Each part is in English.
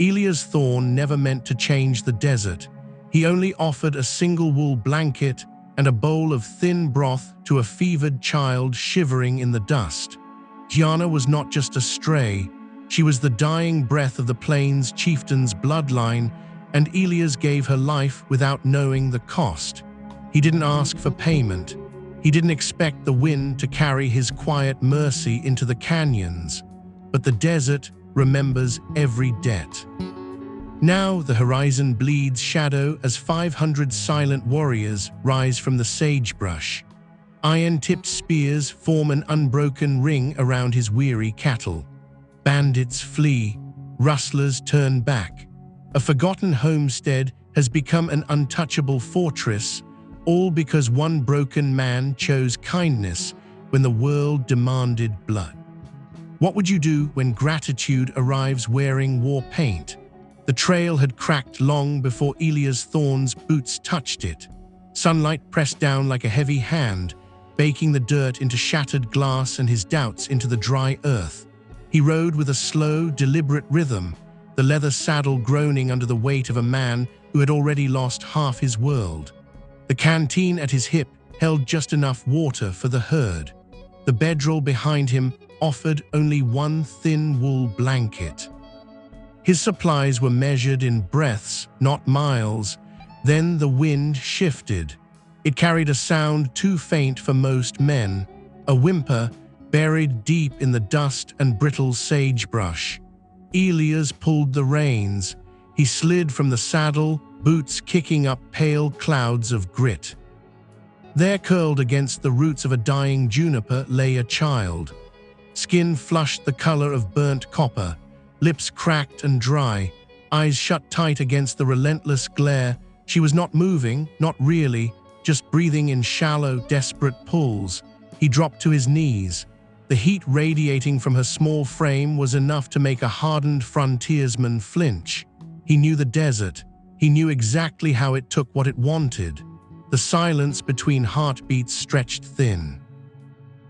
Elias Thorne never meant to change the desert. He only offered a single wool blanket and a bowl of thin broth to a fevered child shivering in the dust. Gianna was not just a stray, she was the dying breath of the plains chieftain's bloodline, and Elias gave her life without knowing the cost. He didn't ask for payment. He didn't expect the wind to carry his quiet mercy into the canyons, but the desert remembers every debt. Now the horizon bleeds shadow as 500 silent warriors rise from the sagebrush. Iron-tipped spears form an unbroken ring around his weary cattle. Bandits flee, rustlers turn back. A forgotten homestead has become an untouchable fortress, all because one broken man chose kindness when the world demanded blood. What would you do when gratitude arrives wearing war paint? The trail had cracked long before Elias Thorne's boots touched it. Sunlight pressed down like a heavy hand, baking the dirt into shattered glass and his doubts into the dry earth. He rode with a slow, deliberate rhythm, the leather saddle groaning under the weight of a man who had already lost half his world. The canteen at his hip held just enough water for the herd. The bedroll behind him offered only one thin wool blanket. His supplies were measured in breaths, not miles. Then the wind shifted. It carried a sound too faint for most men, a whimper buried deep in the dust and brittle sagebrush. Elias pulled the reins. He slid from the saddle, boots kicking up pale clouds of grit. There, curled against the roots of a dying juniper, lay a child. Skin flushed the color of burnt copper, lips cracked and dry, eyes shut tight against the relentless glare. She was not moving, not really, just breathing in shallow, desperate pulls. He dropped to his knees. The heat radiating from her small frame was enough to make a hardened frontiersman flinch. He knew the desert. He knew exactly how it took what it wanted. The silence between heartbeats stretched thin.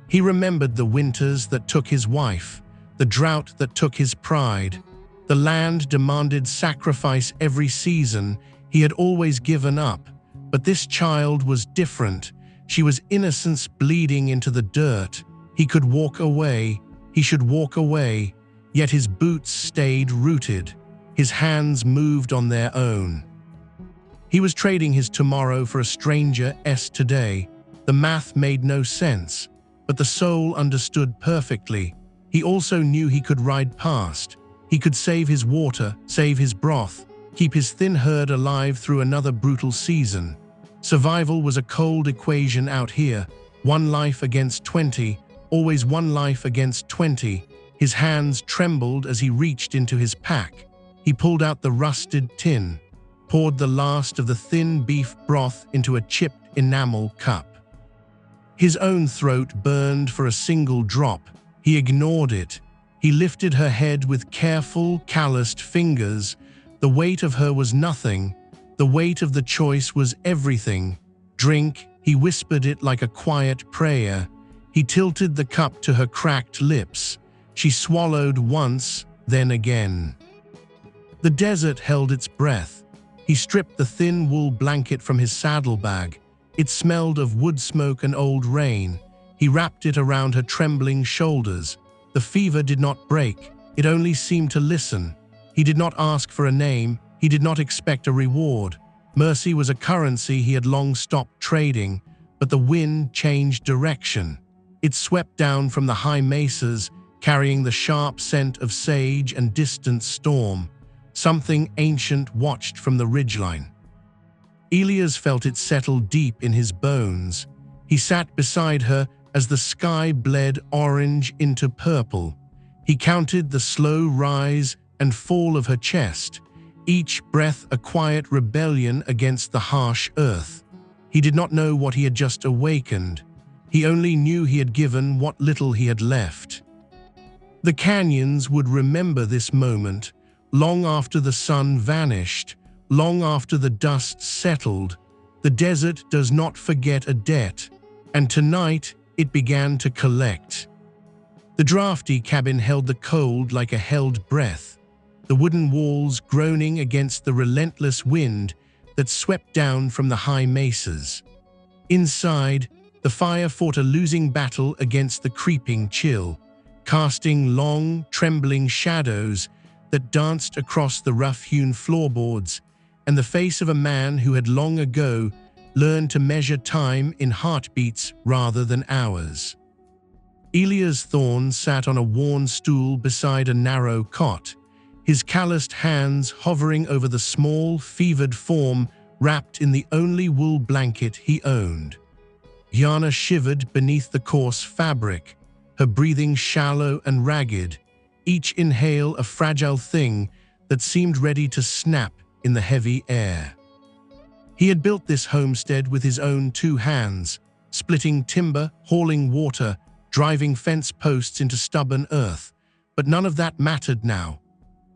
He remembered the winters that took his wife, the drought that took his pride. The land demanded sacrifice every season. He had always given up, but this child was different. She was innocence bleeding into the dirt. He could walk away. He should walk away, yet his boots stayed rooted. His hands moved on their own. He was trading his tomorrow for a stranger's today. The math made no sense, but the soul understood perfectly. He also knew he could ride past. He could save his water, save his broth, keep his thin herd alive through another brutal season. Survival was a cold equation out here. 1 life against 20, always 1 life against 20. His hands trembled as he reached into his pack. He pulled out the rusted tin, poured the last of the thin beef broth into a chipped enamel cup. His own throat burned for a single drop. He ignored it. He lifted her head with careful, calloused fingers. The weight of her was nothing. The weight of the choice was everything. Drink, he whispered it like a quiet prayer. He tilted the cup to her cracked lips. She swallowed once, then again. The desert held its breath. He stripped the thin wool blanket from his saddlebag. It smelled of wood smoke and old rain. He wrapped it around her trembling shoulders. The fever did not break. It only seemed to listen. He did not ask for a name. He did not expect a reward. Mercy was a currency he had long stopped trading, but the wind changed direction. It swept down from the high mesas, carrying the sharp scent of sage and distant storm. Something ancient watched from the ridgeline. Elias felt it settle deep in his bones. He sat beside her as the sky bled orange into purple. He counted the slow rise and fall of her chest, each breath a quiet rebellion against the harsh earth. He did not know what he had just awakened. He only knew he had given what little he had left. The canyons would remember this moment, long after the sun vanished, long after the dust settled. The desert does not forget a debt, and tonight it began to collect. The drafty cabin held the cold like a held breath. the wooden walls groaning against the relentless wind that swept down from the high mesas. Inside, the fire fought a losing battle against the creeping chill, casting long, trembling shadows that danced across the rough-hewn floorboards and the face of a man who had long ago learned to measure time in heartbeats rather than hours. Elias Thorne sat on a worn stool beside a narrow cot, his calloused hands hovering over the small, fevered form wrapped in the only wool blanket he owned. Yana shivered beneath the coarse fabric, her breathing shallow and ragged, each inhale a fragile thing that seemed ready to snap in the heavy air. He had built this homestead with his own 2 hands, splitting timber, hauling water, driving fence posts into stubborn earth, but none of that mattered now.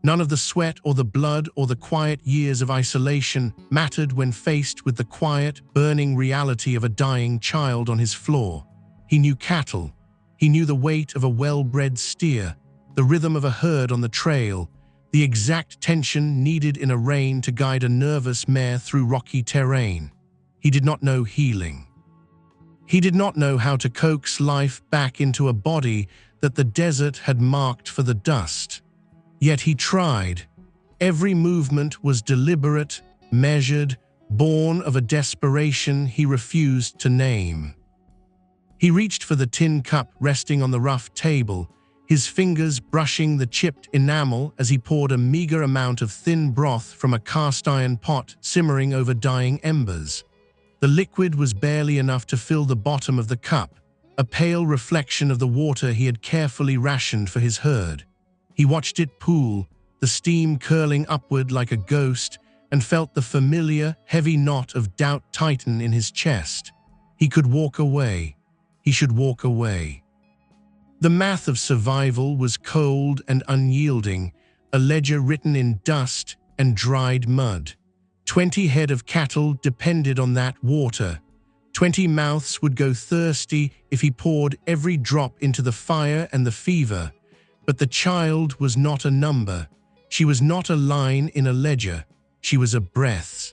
None of the sweat or the blood or the quiet years of isolation mattered when faced with the quiet, burning reality of a dying child on his floor. He knew cattle. He knew the weight of a well-bred steer, the rhythm of a herd on the trail, the exact tension needed in a rein to guide a nervous mare through rocky terrain. He did not know healing. He did not know how to coax life back into a body that the desert had marked for the dust. Yet he tried. Every movement was deliberate, measured, born of a desperation he refused to name. He reached for the tin cup resting on the rough table, his fingers brushing the chipped enamel as he poured a meager amount of thin broth from a cast-iron pot simmering over dying embers. The liquid was barely enough to fill the bottom of the cup, a pale reflection of the water he had carefully rationed for his herd. He watched it pool, the steam curling upward like a ghost, and felt the familiar, heavy knot of doubt tighten in his chest. He could walk away. He should walk away. The math of survival was cold and unyielding, a ledger written in dust and dried mud. 20 head of cattle depended on that water. 20 mouths would go thirsty if he poured every drop into the fire and the fever. But the child was not a number. She was not a line in a ledger. She was a breath.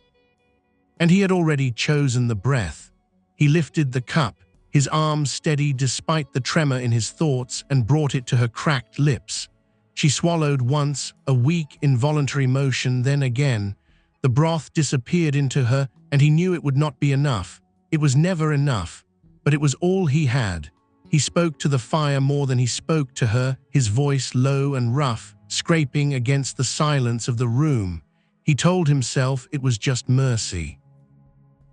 And he had already chosen the breath. He lifted the cup, his arm steady despite the tremor in his thoughts, and brought it to her cracked lips. She swallowed once, a weak, involuntary motion, then again. The broth disappeared into her, and he knew it would not be enough. It was never enough, but it was all he had. He spoke to the fire more than he spoke to her, his voice low and rough, scraping against the silence of the room. He told himself it was just mercy.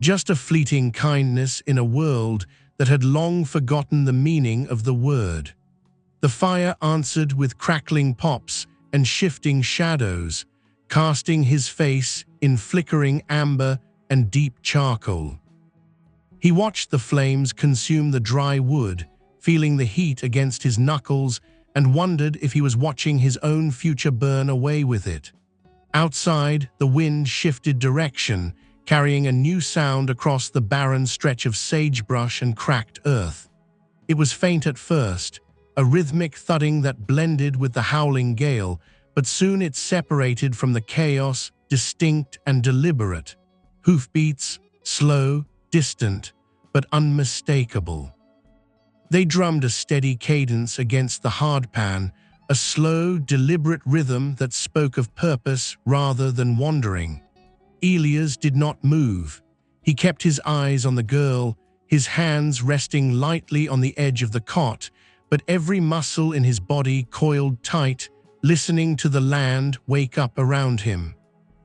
Just a fleeting kindness in a world that had long forgotten the meaning of the word. The fire answered with crackling pops and shifting shadows, casting his face in flickering amber and deep charcoal. He watched the flames consume the dry wood, feeling the heat against his knuckles, and wondered if he was watching his own future burn away with it. Outside, the wind shifted direction, carrying a new sound across the barren stretch of sagebrush and cracked earth. It was faint at first, a rhythmic thudding that blended with the howling gale, but soon it separated from the chaos, distinct and deliberate. Hoofbeats, slow, distant, but unmistakable. They drummed a steady cadence against the hardpan, a slow, deliberate rhythm that spoke of purpose rather than wandering. Elias did not move. He kept his eyes on the girl, his hands resting lightly on the edge of the cot, but every muscle in his body coiled tight, listening to the land wake up around him.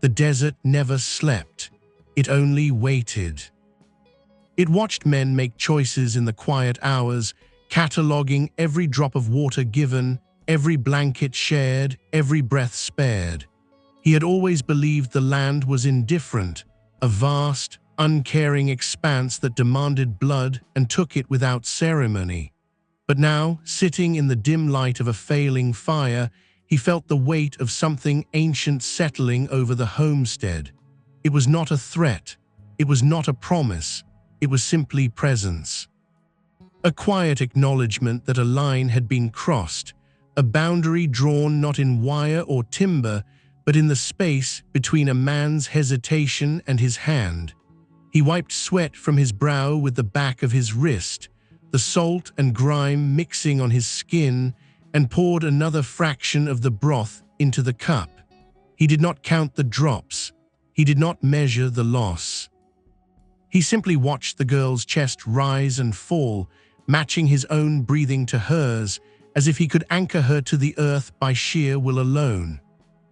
The desert never slept. It only waited. It watched men make choices in the quiet hours, cataloging every drop of water given, every blanket shared, every breath spared. He had always believed the land was indifferent, a vast, uncaring expanse that demanded blood and took it without ceremony. But now, sitting in the dim light of a failing fire, he felt the weight of something ancient settling over the homestead. It was not a threat. It was not a promise. It was simply presence. A quiet acknowledgement that a line had been crossed, a boundary drawn not in wire or timber, but in the space between a man's hesitation and his hand. He wiped sweat from his brow with the back of his wrist, the salt and grime mixing on his skin, and poured another fraction of the broth into the cup. He did not count the drops. He did not measure the loss. He simply watched the girl's chest rise and fall, matching his own breathing to hers, as if he could anchor her to the earth by sheer will alone.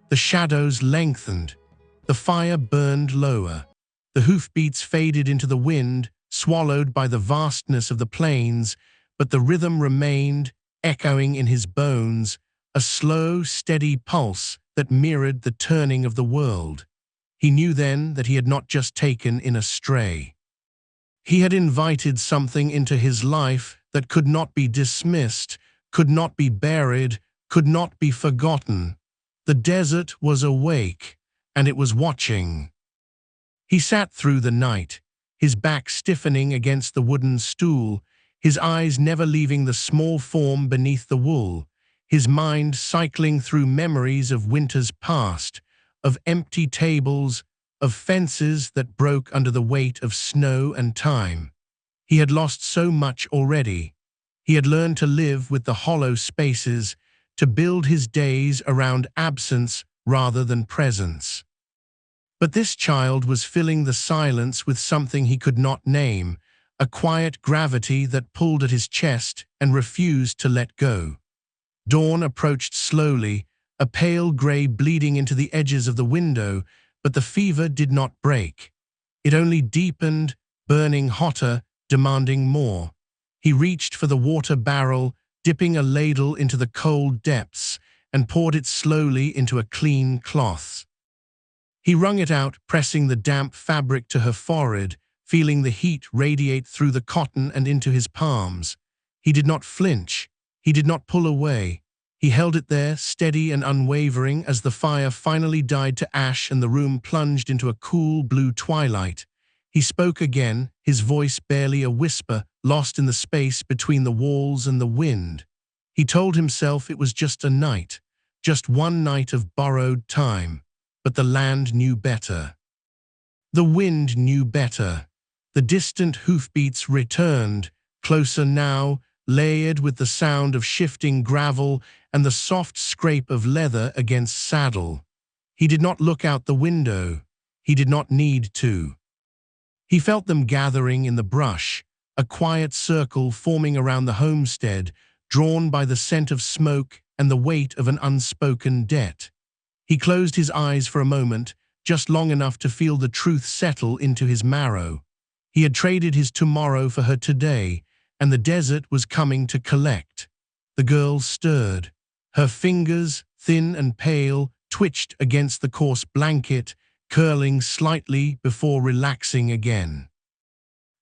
The shadows lengthened. The fire burned lower. The hoofbeats faded into the wind, swallowed by the vastness of the plains, but the rhythm remained, echoing in his bones, a slow, steady pulse that mirrored the turning of the world. He knew then that he had not just taken in a stray. He had invited something into his life that could not be dismissed, could not be buried, could not be forgotten. The desert was awake, and it was watching. He sat through the night, his back stiffening against the wooden stool, his eyes never leaving the small form beneath the wool, his mind cycling through memories of winters past, of empty tables, of fences that broke under the weight of snow and time. He had lost so much already. He had learned to live with the hollow spaces, to build his days around absence rather than presence. But this child was filling the silence with something he could not name, a quiet gravity that pulled at his chest and refused to let go. Dawn approached slowly, a pale grey bleeding into the edges of the window, but the fever did not break. It only deepened, burning hotter, demanding more. He reached for the water barrel, dipping a ladle into the cold depths, and poured it slowly into a clean cloth. He wrung it out, pressing the damp fabric to her forehead, feeling the heat radiate through the cotton and into his palms. He did not flinch. He did not pull away. He held it there, steady and unwavering, as the fire finally died to ash and the room plunged into a cool blue twilight. He spoke again, his voice barely a whisper, lost in the space between the walls and the wind. He told himself it was just a night, just one night of borrowed time. But the land knew better. The wind knew better. The distant hoofbeats returned, closer now, layered with the sound of shifting gravel and the soft scrape of leather against saddle. He did not look out the window. He did not need to. He felt them gathering in the brush, a quiet circle forming around the homestead, drawn by the scent of smoke and the weight of an unspoken debt. He closed his eyes for a moment, just long enough to feel the truth settle into his marrow. He had traded his tomorrow for her today, and the desert was coming to collect. The girl stirred. Her fingers, thin and pale, twitched against the coarse blanket, curling slightly before relaxing again.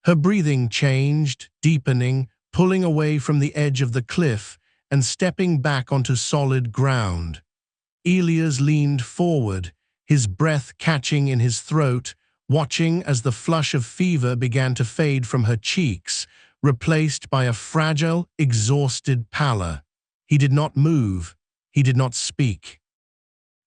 Her breathing changed, deepening, pulling away from the edge of the cliff and stepping back onto solid ground. Elias leaned forward, his breath catching in his throat, watching as the flush of fever began to fade from her cheeks, replaced by a fragile, exhausted pallor. He did not move. He did not speak.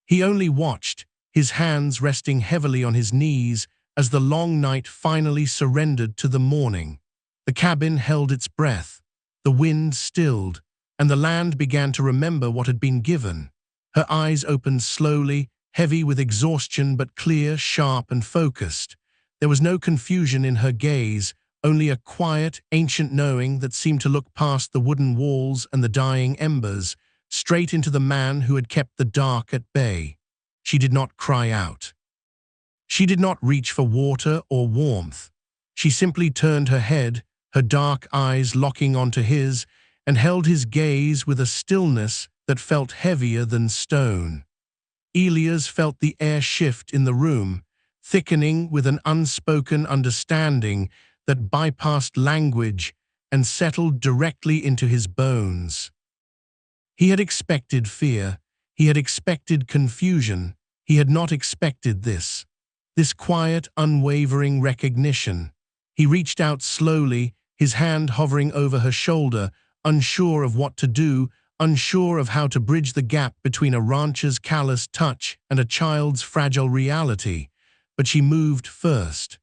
He only watched, his hands resting heavily on his knees as the long night finally surrendered to the morning. The cabin held its breath. The wind stilled, and the land began to remember what had been given. Her eyes opened slowly, heavy with exhaustion but clear, sharp and focused. There was no confusion in her gaze, only a quiet, ancient knowing that seemed to look past the wooden walls and the dying embers, straight into the man who had kept the dark at bay. She did not cry out. She did not reach for water or warmth. She simply turned her head, her dark eyes locking onto his, and held his gaze with a stillness that felt heavier than stone. Elias felt the air shift in the room, thickening with an unspoken understanding that bypassed language and settled directly into his bones. He had expected fear. He had expected confusion. He had not expected this quiet, unwavering recognition. He reached out slowly, his hand hovering over her shoulder, unsure of what to do, unsure of how to bridge the gap between a rancher's callous touch and a child's fragile reality, but she moved first.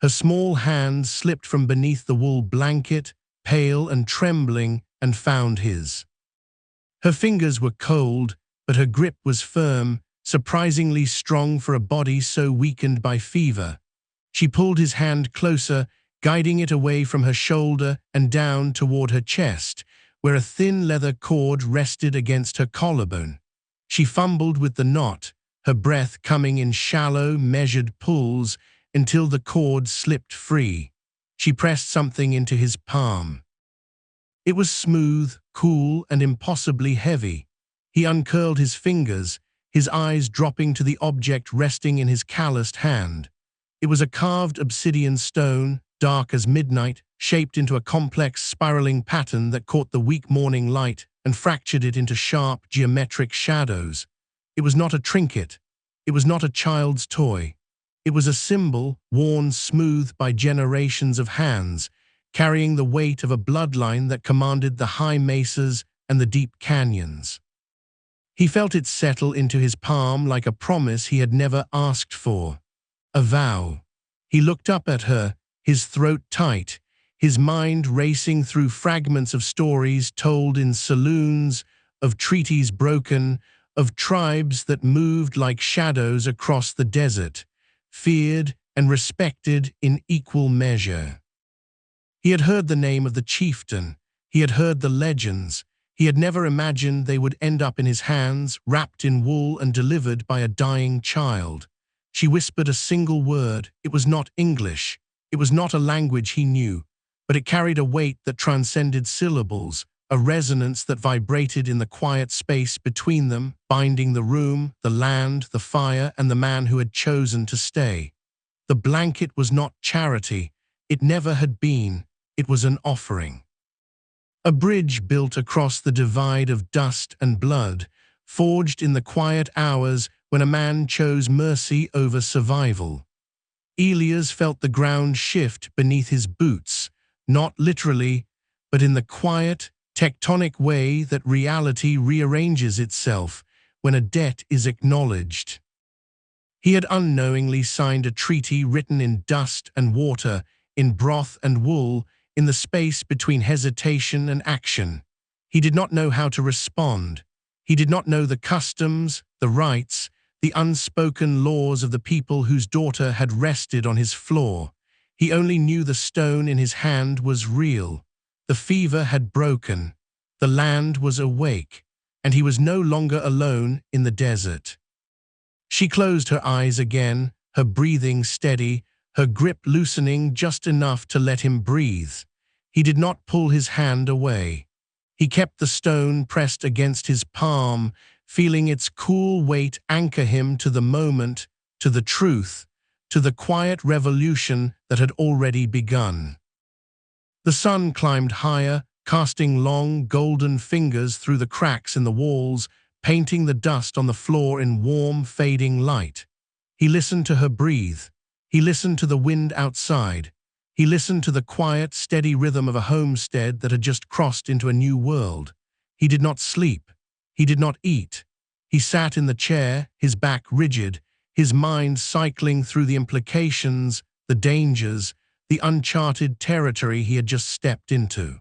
Her small hand slipped from beneath the wool blanket, pale and trembling, and found his. Her fingers were cold, but her grip was firm, surprisingly strong for a body so weakened by fever. She pulled his hand closer, guiding it away from her shoulder and down toward her chest, where a thin leather cord rested against her collarbone. She fumbled with the knot, her breath coming in shallow, measured pulls until the cord slipped free. She pressed something into his palm. It was smooth, cool, and impossibly heavy. He uncurled his fingers, his eyes dropping to the object resting in his calloused hand. It was a carved obsidian stone, dark as midnight, shaped into a complex spiraling pattern that caught the weak morning light and fractured it into sharp, geometric shadows. It was not a trinket. It was not a child's toy. It was a symbol, worn smooth by generations of hands, carrying the weight of a bloodline that commanded the high mesas and the deep canyons. He felt it settle into his palm like a promise he had never asked for. A vow. He looked up at her, his throat tight, his mind racing through fragments of stories told in saloons, of treaties broken, of tribes that moved like shadows across the desert, feared and respected in equal measure. He had heard the name of the chieftain. He had heard the legends. He had never imagined they would end up in his hands, wrapped in wool and delivered by a dying child. She whispered a single word. It was not English. It was not a language he knew, but it carried a weight that transcended syllables, a resonance that vibrated in the quiet space between them, binding the room, the land, the fire, and the man who had chosen to stay. The blanket was not charity. It never had been. It was an offering. A bridge built across the divide of dust and blood, forged in the quiet hours when a man chose mercy over survival. Elias felt the ground shift beneath his boots, not literally, but in the quiet, tectonic way that reality rearranges itself when a debt is acknowledged. He had unknowingly signed a treaty written in dust and water, in broth and wool, in the space between hesitation and action. He did not know how to respond. He did not know the customs, the rights, the unspoken laws of the people whose daughter had rested on his floor. He only knew the stone in his hand was real. The fever had broken. The land was awake, and he was no longer alone in the desert. She closed her eyes again, her breathing steady, her grip loosening just enough to let him breathe. He did not pull his hand away. He kept the stone pressed against his palm, feeling its cool weight anchor him to the moment, to the truth, to the quiet revolution that had already begun. The sun climbed higher, casting long, golden fingers through the cracks in the walls, painting the dust on the floor in warm, fading light. He listened to her breathe. He listened to the wind outside. He listened to the quiet, steady rhythm of a homestead that had just crossed into a new world. He did not sleep. He did not eat. He sat in the chair, his back rigid, his mind cycling through the implications, the dangers, the uncharted territory he had just stepped into.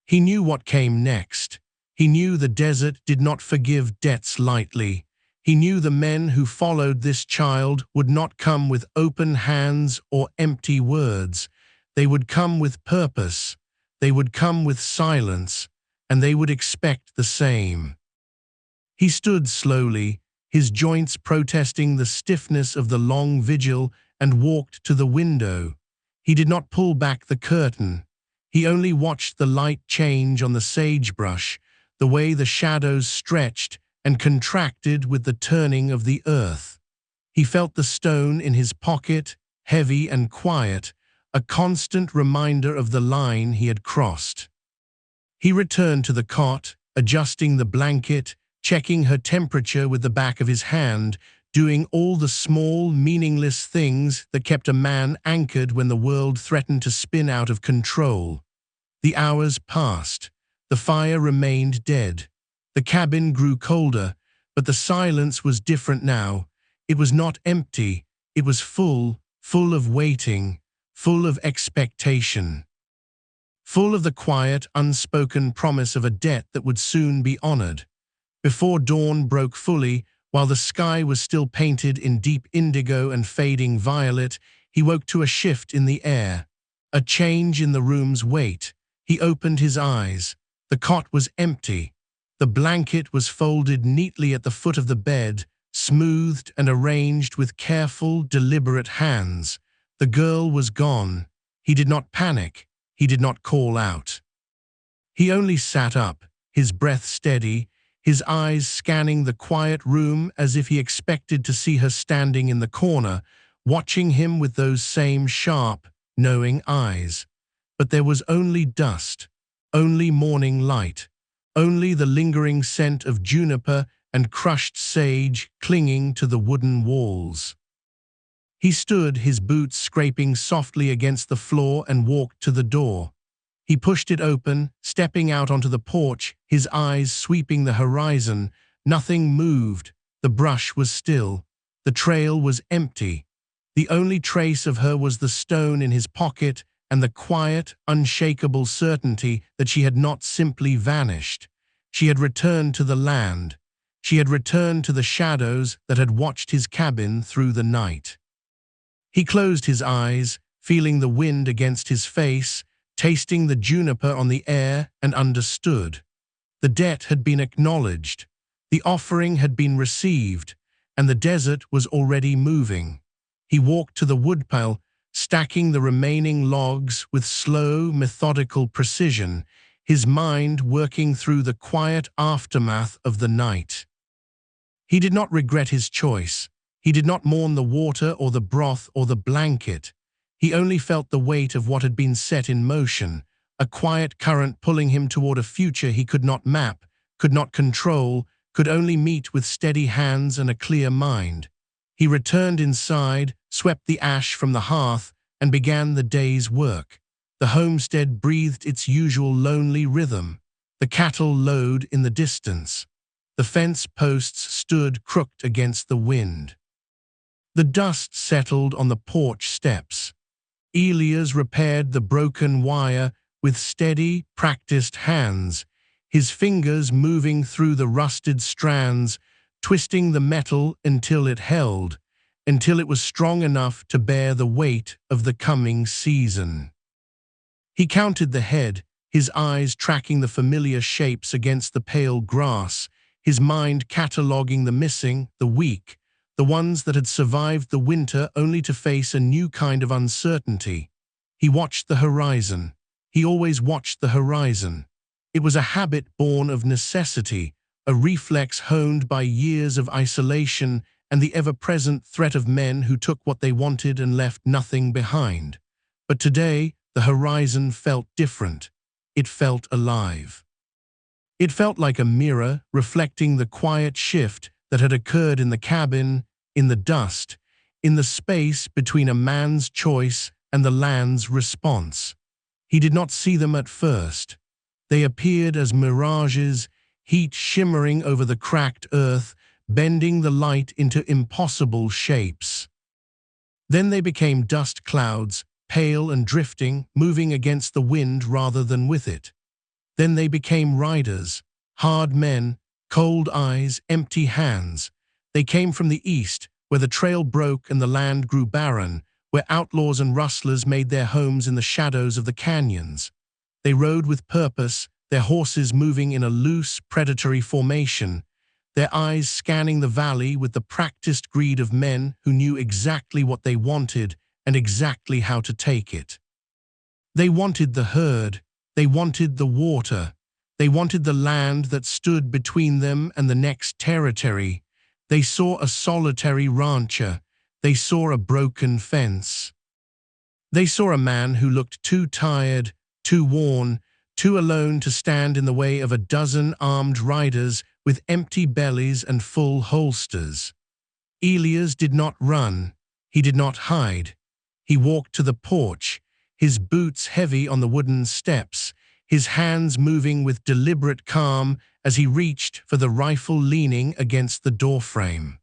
He knew what came next. He knew the desert did not forgive debts lightly. He knew the men who followed this child would not come with open hands or empty words. They would come with purpose. They would come with silence, and they would expect the same. He stood slowly, his joints protesting the stiffness of the long vigil, and walked to the window. He did not pull back the curtain. He only watched the light change on the sagebrush, the way the shadows stretched and contracted with the turning of the earth. He felt the stone in his pocket, heavy and quiet, a constant reminder of the line he had crossed. He returned to the cot, adjusting the blanket, checking her temperature with the back of his hand, doing all the small, meaningless things that kept a man anchored when the world threatened to spin out of control. The hours passed. The fire remained dead. The cabin grew colder, but the silence was different now. It was not empty, it was full of waiting, full of expectation. Full of the quiet, unspoken promise of a debt that would soon be honored. Before dawn broke fully, while the sky was still painted in deep indigo and fading violet, he woke to a shift in the air, a change in the room's weight. He opened his eyes. The cot was empty. The blanket was folded neatly at the foot of the bed, smoothed and arranged with careful, deliberate hands. The girl was gone. He did not panic. He did not call out. He only sat up, his breath steady, his eyes scanning the quiet room as if he expected to see her standing in the corner, watching him with those same sharp, knowing eyes. But there was only dust, only morning light, only the lingering scent of juniper and crushed sage clinging to the wooden walls. He stood, his boots scraping softly against the floor, and walked to the door. He pushed it open, stepping out onto the porch, his eyes sweeping the horizon. Nothing moved. The brush was still. The trail was empty. The only trace of her was the stone in his pocket and the quiet, unshakable certainty that she had not simply vanished. She had returned to the land. She had returned to the shadows that had watched his cabin through the night. He closed his eyes, feeling the wind against his face, tasting the juniper on the air, and understood. The debt had been acknowledged, the offering had been received, and the desert was already moving. He walked to the woodpile, stacking the remaining logs with slow, methodical precision, his mind working through the quiet aftermath of the night. He did not regret his choice. He did not mourn the water or the broth or the blanket. He only felt the weight of what had been set in motion, a quiet current pulling him toward a future he could not map, could not control, could only meet with steady hands and a clear mind. He returned inside, swept the ash from the hearth, and began the day's work. The homestead breathed its usual lonely rhythm. The cattle lowed in the distance. The fence posts stood crooked against the wind. The dust settled on the porch steps. Elias repaired the broken wire with steady, practiced hands, his fingers moving through the rusted strands, twisting the metal until it held, until it was strong enough to bear the weight of the coming season. He counted the head, his eyes tracking the familiar shapes against the pale grass, his mind cataloging the missing, the weak, the ones that had survived the winter only to face a new kind of uncertainty. He watched the horizon. He always watched the horizon. It was a habit born of necessity, a reflex honed by years of isolation and the ever-present threat of men who took what they wanted and left nothing behind. But today, the horizon felt different. It felt alive. It felt like a mirror reflecting the quiet shift that had occurred in the cabin, in the dust, in the space between a man's choice and the land's response. He did not see them at first. They appeared as mirages, heat shimmering over the cracked earth, bending the light into impossible shapes. Then they became dust clouds, pale and drifting, moving against the wind rather than with it. Then they became riders, hard men, cold eyes, empty hands. They came from the east, where the trail broke and the land grew barren, where outlaws and rustlers made their homes in the shadows of the canyons. They rode with purpose, their horses moving in a loose, predatory formation, their eyes scanning the valley with the practiced greed of men who knew exactly what they wanted and exactly how to take it. They wanted the herd, they wanted the water, they wanted the land that stood between them and the next territory. They saw a solitary rancher, they saw a broken fence. They saw a man who looked too tired, too worn, too alone to stand in the way of a dozen armed riders with empty bellies and full holsters. Elias did not run. He did not hide. He walked to the porch, his boots heavy on the wooden steps, his hands moving with deliberate calm as he reached for the rifle leaning against the doorframe.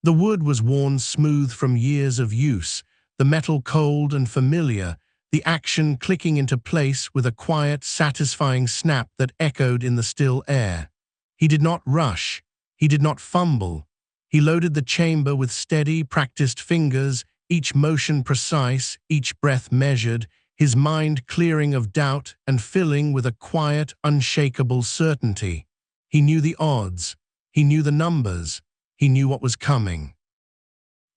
The wood was worn smooth from years of use, the metal cold and familiar, the action clicking into place with a quiet, satisfying snap that echoed in the still air. He did not rush. He did not fumble. He loaded the chamber with steady, practiced fingers, each motion precise, each breath measured, his mind clearing of doubt and filling with a quiet, unshakable certainty. He knew the odds. He knew the numbers. He knew what was coming.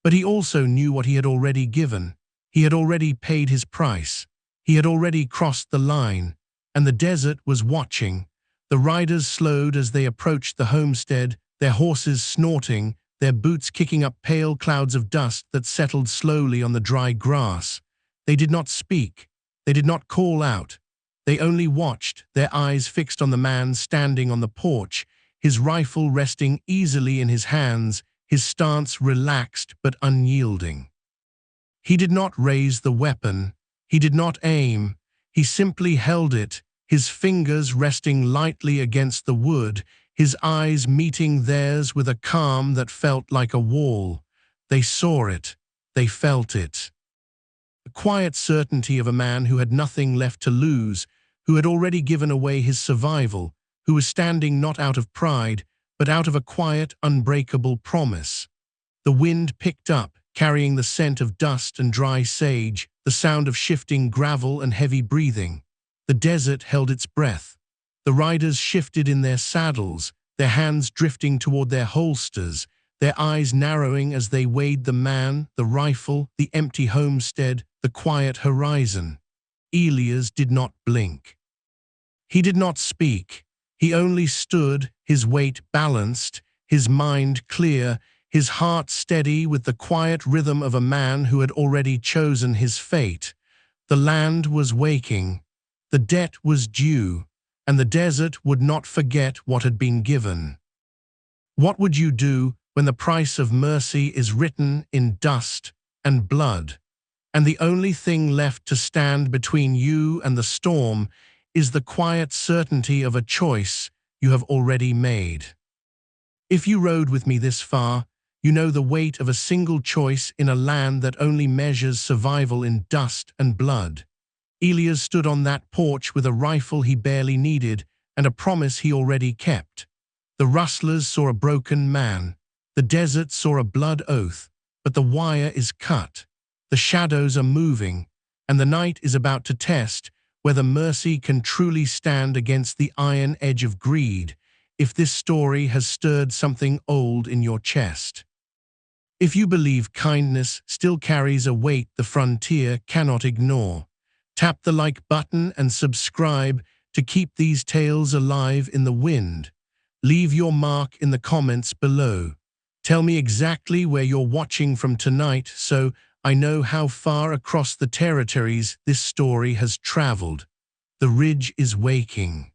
But he also knew what he had already given. He had already paid his price. He had already crossed the line, and the desert was watching. The riders slowed as they approached the homestead, their horses snorting, their boots kicking up pale clouds of dust that settled slowly on the dry grass. They did not speak. They did not call out. They only watched, their eyes fixed on the man standing on the porch, his rifle resting easily in his hands, his stance relaxed but unyielding. He did not raise the weapon. He did not aim. He simply held it, his fingers resting lightly against the wood, his eyes meeting theirs with a calm that felt like a wall. They saw it. They felt it. The quiet certainty of a man who had nothing left to lose, who had already given away his survival, who was standing not out of pride, but out of a quiet, unbreakable promise. The wind picked up, carrying the scent of dust and dry sage, the sound of shifting gravel and heavy breathing. The desert held its breath. The riders shifted in their saddles, their hands drifting toward their holsters, their eyes narrowing as they weighed the man, the rifle, the empty homestead, the quiet horizon. Elias did not blink. He did not speak. He only stood, his weight balanced, his mind clear, his heart steady with the quiet rhythm of a man who had already chosen his fate. The land was waking. The debt was due, and the desert would not forget what had been given. What would you do when the price of mercy is written in dust and blood, and the only thing left to stand between you and the storm is the quiet certainty of a choice you have already made? If you rode with me this far, you know the weight of a single choice in a land that only measures survival in dust and blood. Elias stood on that porch with a rifle he barely needed and a promise he already kept. The Rustlers saw a broken man. The desert saw a blood oath, but the wire is cut. The shadows are moving, and the night is about to test whether mercy can truly stand against the iron edge of greed, if this story has stirred something old in your chest. If you believe kindness still carries a weight the frontier cannot ignore, tap the like button and subscribe to keep these tales alive in the wind. Leave your mark in the comments below. Tell me exactly where you're watching from tonight so I know how far across the territories this story has traveled. The ridge is waking.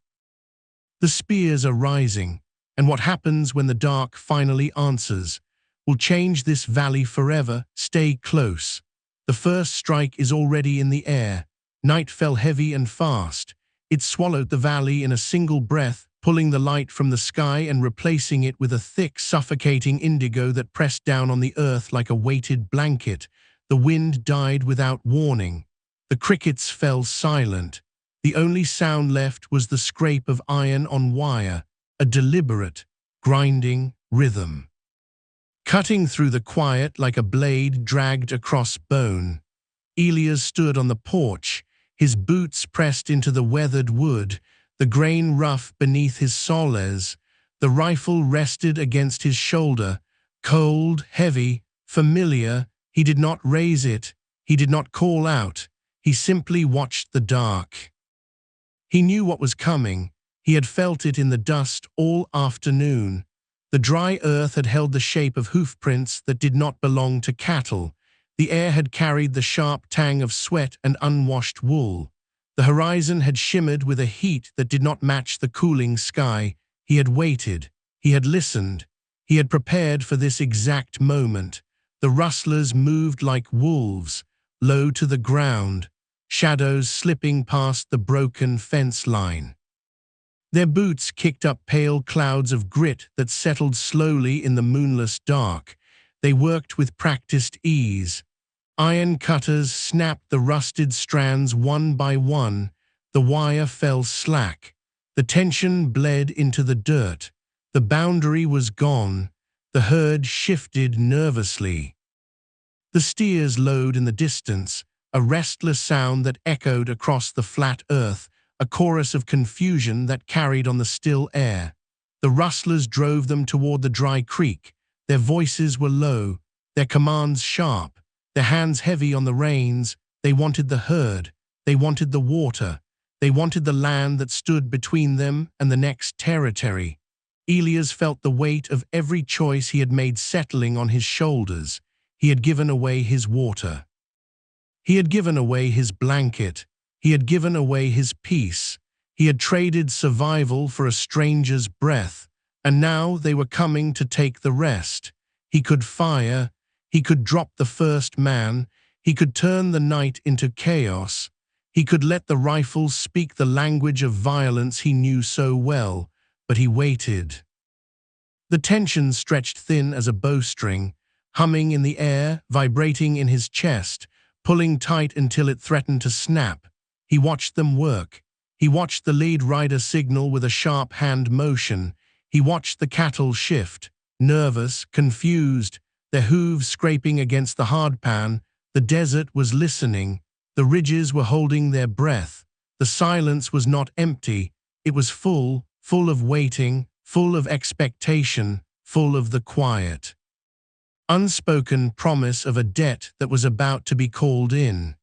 The spears are rising, and what happens when the dark finally answers will change this valley forever. Stay close. The first strike is already in the air. Night fell heavy and fast. It swallowed the valley in a single breath, pulling the light from the sky and replacing it with a thick, suffocating indigo that pressed down on the earth like a weighted blanket. The wind died without warning. The crickets fell silent. The only sound left was the scrape of iron on wire, a deliberate, grinding rhythm. Cutting through the quiet like a blade dragged across bone. Elias stood on the porch, his boots pressed into the weathered wood, the grain rough beneath his soles. The rifle rested against his shoulder, cold, heavy, familiar. He did not raise it. He did not call out. He simply watched the dark. He knew what was coming. He had felt it in the dust all afternoon. The dry earth had held the shape of hoofprints that did not belong to cattle. The air had carried the sharp tang of sweat and unwashed wool. The horizon had shimmered with a heat that did not match the cooling sky. He had waited. He had listened. He had prepared for this exact moment. The rustlers moved like wolves, low to the ground. shadows slipping past the broken fence line. Their boots kicked up pale clouds of grit that settled slowly in the moonless dark. They worked with practiced ease. Iron cutters snapped the rusted strands one by one. The wire fell slack. The tension bled into the dirt. The boundary was gone. The herd shifted nervously. The steers lowed in the distance, a restless sound that echoed across the flat earth, a chorus of confusion that carried on the still air. The rustlers drove them toward the dry creek. Their voices were low, their commands sharp, their hands heavy on the reins. They wanted the herd. They wanted the water. They wanted the land that stood between them and the next territory. Elias felt the weight of every choice he had made settling on his shoulders. He had given away his water. He had given away his blanket. He had given away his peace. He had traded survival for a stranger's breath, and now they were coming to take the rest. He could fire. He could drop the first man. He could turn the night into chaos. He could let the rifles speak the language of violence he knew so well, but he waited. The tension stretched thin as a bowstring, humming in the air, vibrating in his chest, pulling tight until it threatened to snap. He watched them work. He watched the lead rider signal with a sharp hand motion. He watched the cattle shift, nervous, confused, their hooves scraping against the hardpan. The desert was listening. The ridges were holding their breath. The silence was not empty. It was full of waiting, full of expectation, full of the quiet. Unspoken promise of a debt that was about to be called in.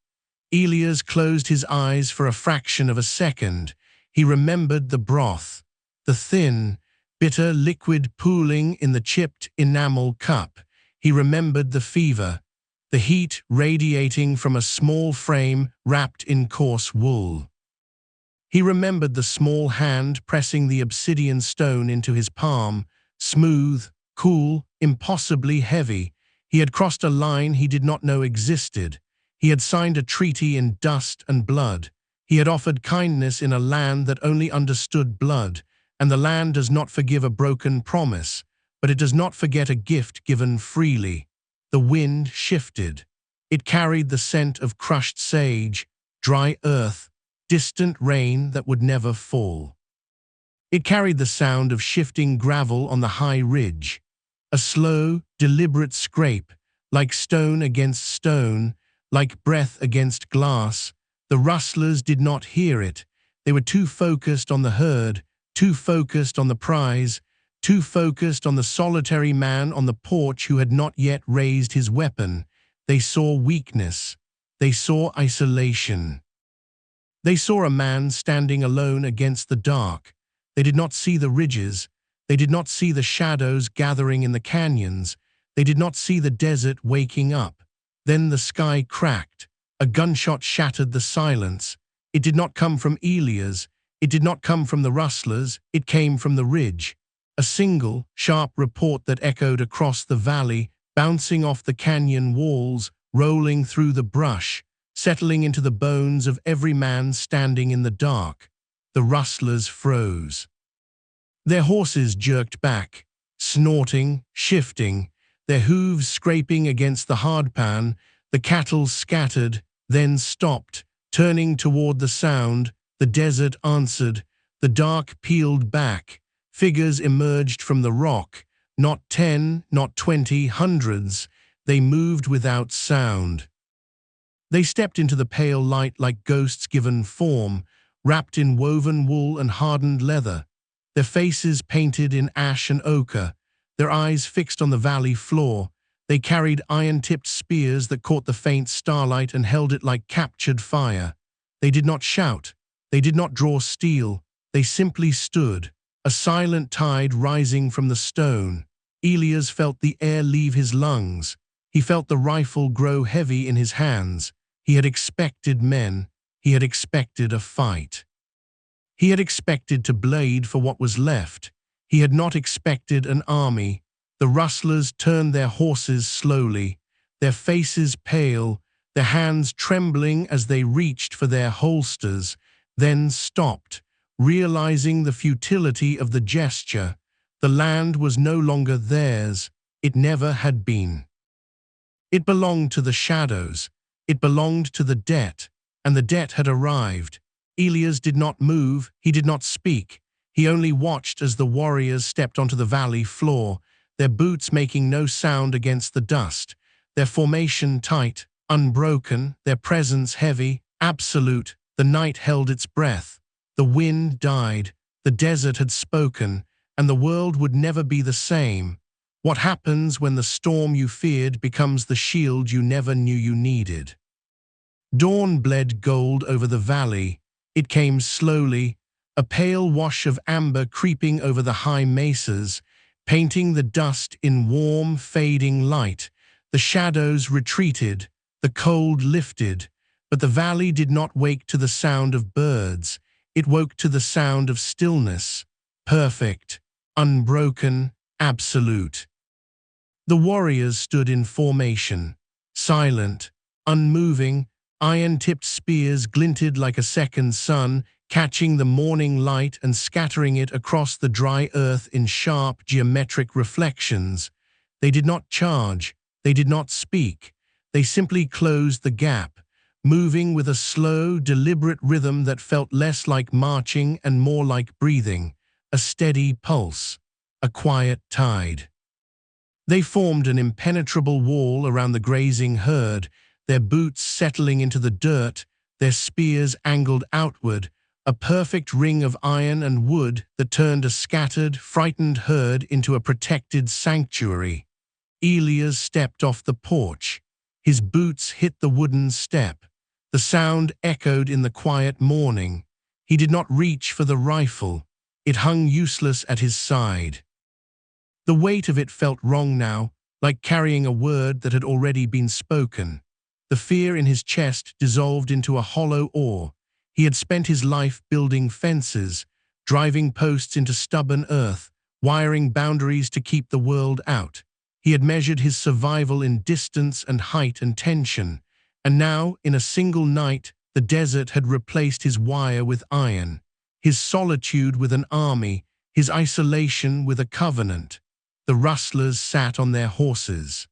Elias closed his eyes for a fraction of a second. He remembered the broth, the thin, bitter liquid pooling in the chipped enamel cup. He remembered the fever, the heat radiating from a small frame wrapped in coarse wool. He remembered the small hand pressing the obsidian stone into his palm, smooth, cool, impossibly heavy. He had crossed a line he did not know existed. He had signed a treaty in dust and blood. He had offered kindness in a land that only understood blood, and the land does not forgive a broken promise, but it does not forget a gift given freely. The wind shifted. It carried the scent of crushed sage, dry earth, distant rain that would never fall. It carried the sound of shifting gravel on the high ridge, a slow, deliberate scrape, like stone against stone, like breath against glass. The rustlers did not hear it. They were too focused on the herd, too focused on the prize, too focused on the solitary man on the porch who had not yet raised his weapon. They saw weakness. They saw isolation. They saw a man standing alone against the dark. They did not see the ridges. They did not see the shadows gathering in the canyons. They did not see the desert waking up. Then the sky cracked. A gunshot shattered the silence. It did not come from Elias. It did not come from the rustlers. It came from the ridge. A single, sharp report that echoed across the valley, bouncing off the canyon walls, rolling through the brush, settling into the bones of every man standing in the dark. The rustlers froze. Their horses jerked back, snorting, shifting, their hooves scraping against the hardpan. The cattle scattered, then stopped, turning toward the sound. The desert answered. The dark peeled back. Figures emerged from the rock, not 10, not 20, hundreds. They moved without sound. They stepped into the pale light like ghosts given form, wrapped in woven wool and hardened leather, their faces painted in ash and ochre, their eyes fixed on the valley floor. They carried iron-tipped spears that caught the faint starlight and held it like captured fire. They did not shout. They did not draw steel. They simply stood, a silent tide rising from the stone. Elias felt the air leave his lungs. He felt the rifle grow heavy in his hands. He had expected men. He had expected a fight. He had expected to bleed for what was left. He had not expected an army. The rustlers turned their horses slowly, their faces pale, their hands trembling as they reached for their holsters, then stopped, realizing the futility of the gesture. The land was no longer theirs. It never had been. It belonged to the shadows. It belonged to the debt, and the debt had arrived. Elias did not move. He did not speak. He only watched as the warriors stepped onto the valley floor, their boots making no sound against the dust, their formation tight, unbroken, their presence heavy, absolute. The night held its breath. The wind died. The desert had spoken, and the world would never be the same. What happens when the storm you feared becomes the shield you never knew you needed? Dawn bled gold over the valley. It came slowly, a pale wash of amber creeping over the high mesas, painting the dust in warm, fading light. The shadows retreated, the cold lifted, but the valley did not wake to the sound of birds. It woke to the sound of stillness, perfect, unbroken, absolute. The warriors stood in formation, silent, unmoving. Iron-tipped spears glinted like a second sun, catching the morning light and scattering it across the dry earth in sharp, geometric reflections. They did not charge. They did not speak. They simply closed the gap, moving with a slow, deliberate rhythm that felt less like marching and more like breathing, a steady pulse, a quiet tide. They formed an impenetrable wall around the grazing herd, their boots settling into the dirt, their spears angled outward, a perfect ring of iron and wood that turned a scattered, frightened herd into a protected sanctuary. Elias stepped off the porch. His boots hit the wooden step. The sound echoed in the quiet morning. He did not reach for the rifle. It hung useless at his side. The weight of it felt wrong now, like carrying a word that had already been spoken. The fear in his chest dissolved into a hollow awe. He had spent his life building fences, driving posts into stubborn earth, wiring boundaries to keep the world out. He had measured his survival in distance and height and tension, and now, in a single night, the desert had replaced his wire with iron, his solitude with an army, his isolation with a covenant. The rustlers sat on their horses,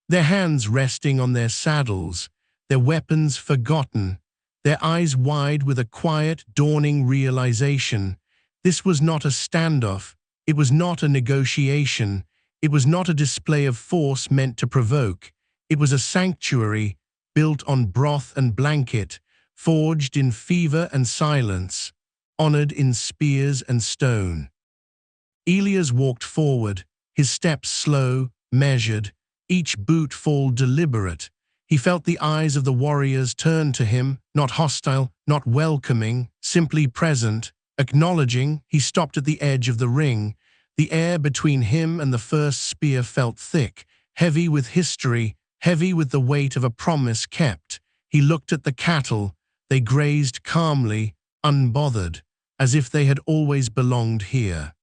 their hands resting on their saddles, their weapons forgotten, their eyes wide with a quiet, dawning realization. This was not a standoff. It was not a negotiation. It was not a display of force meant to provoke. It was a sanctuary built on broth and blanket, forged in fever and silence, honored in spears and stone. Elias walked forward, his steps slow, measured, each boot fall deliberate. He felt the eyes of the warriors turn to him, not hostile, not welcoming, simply present, acknowledging. He stopped at the edge of the ring. The air between him and the first spear felt thick, heavy with history, heavy with the weight of a promise kept. He looked at the cattle. They grazed calmly, unbothered, as if they had always belonged here.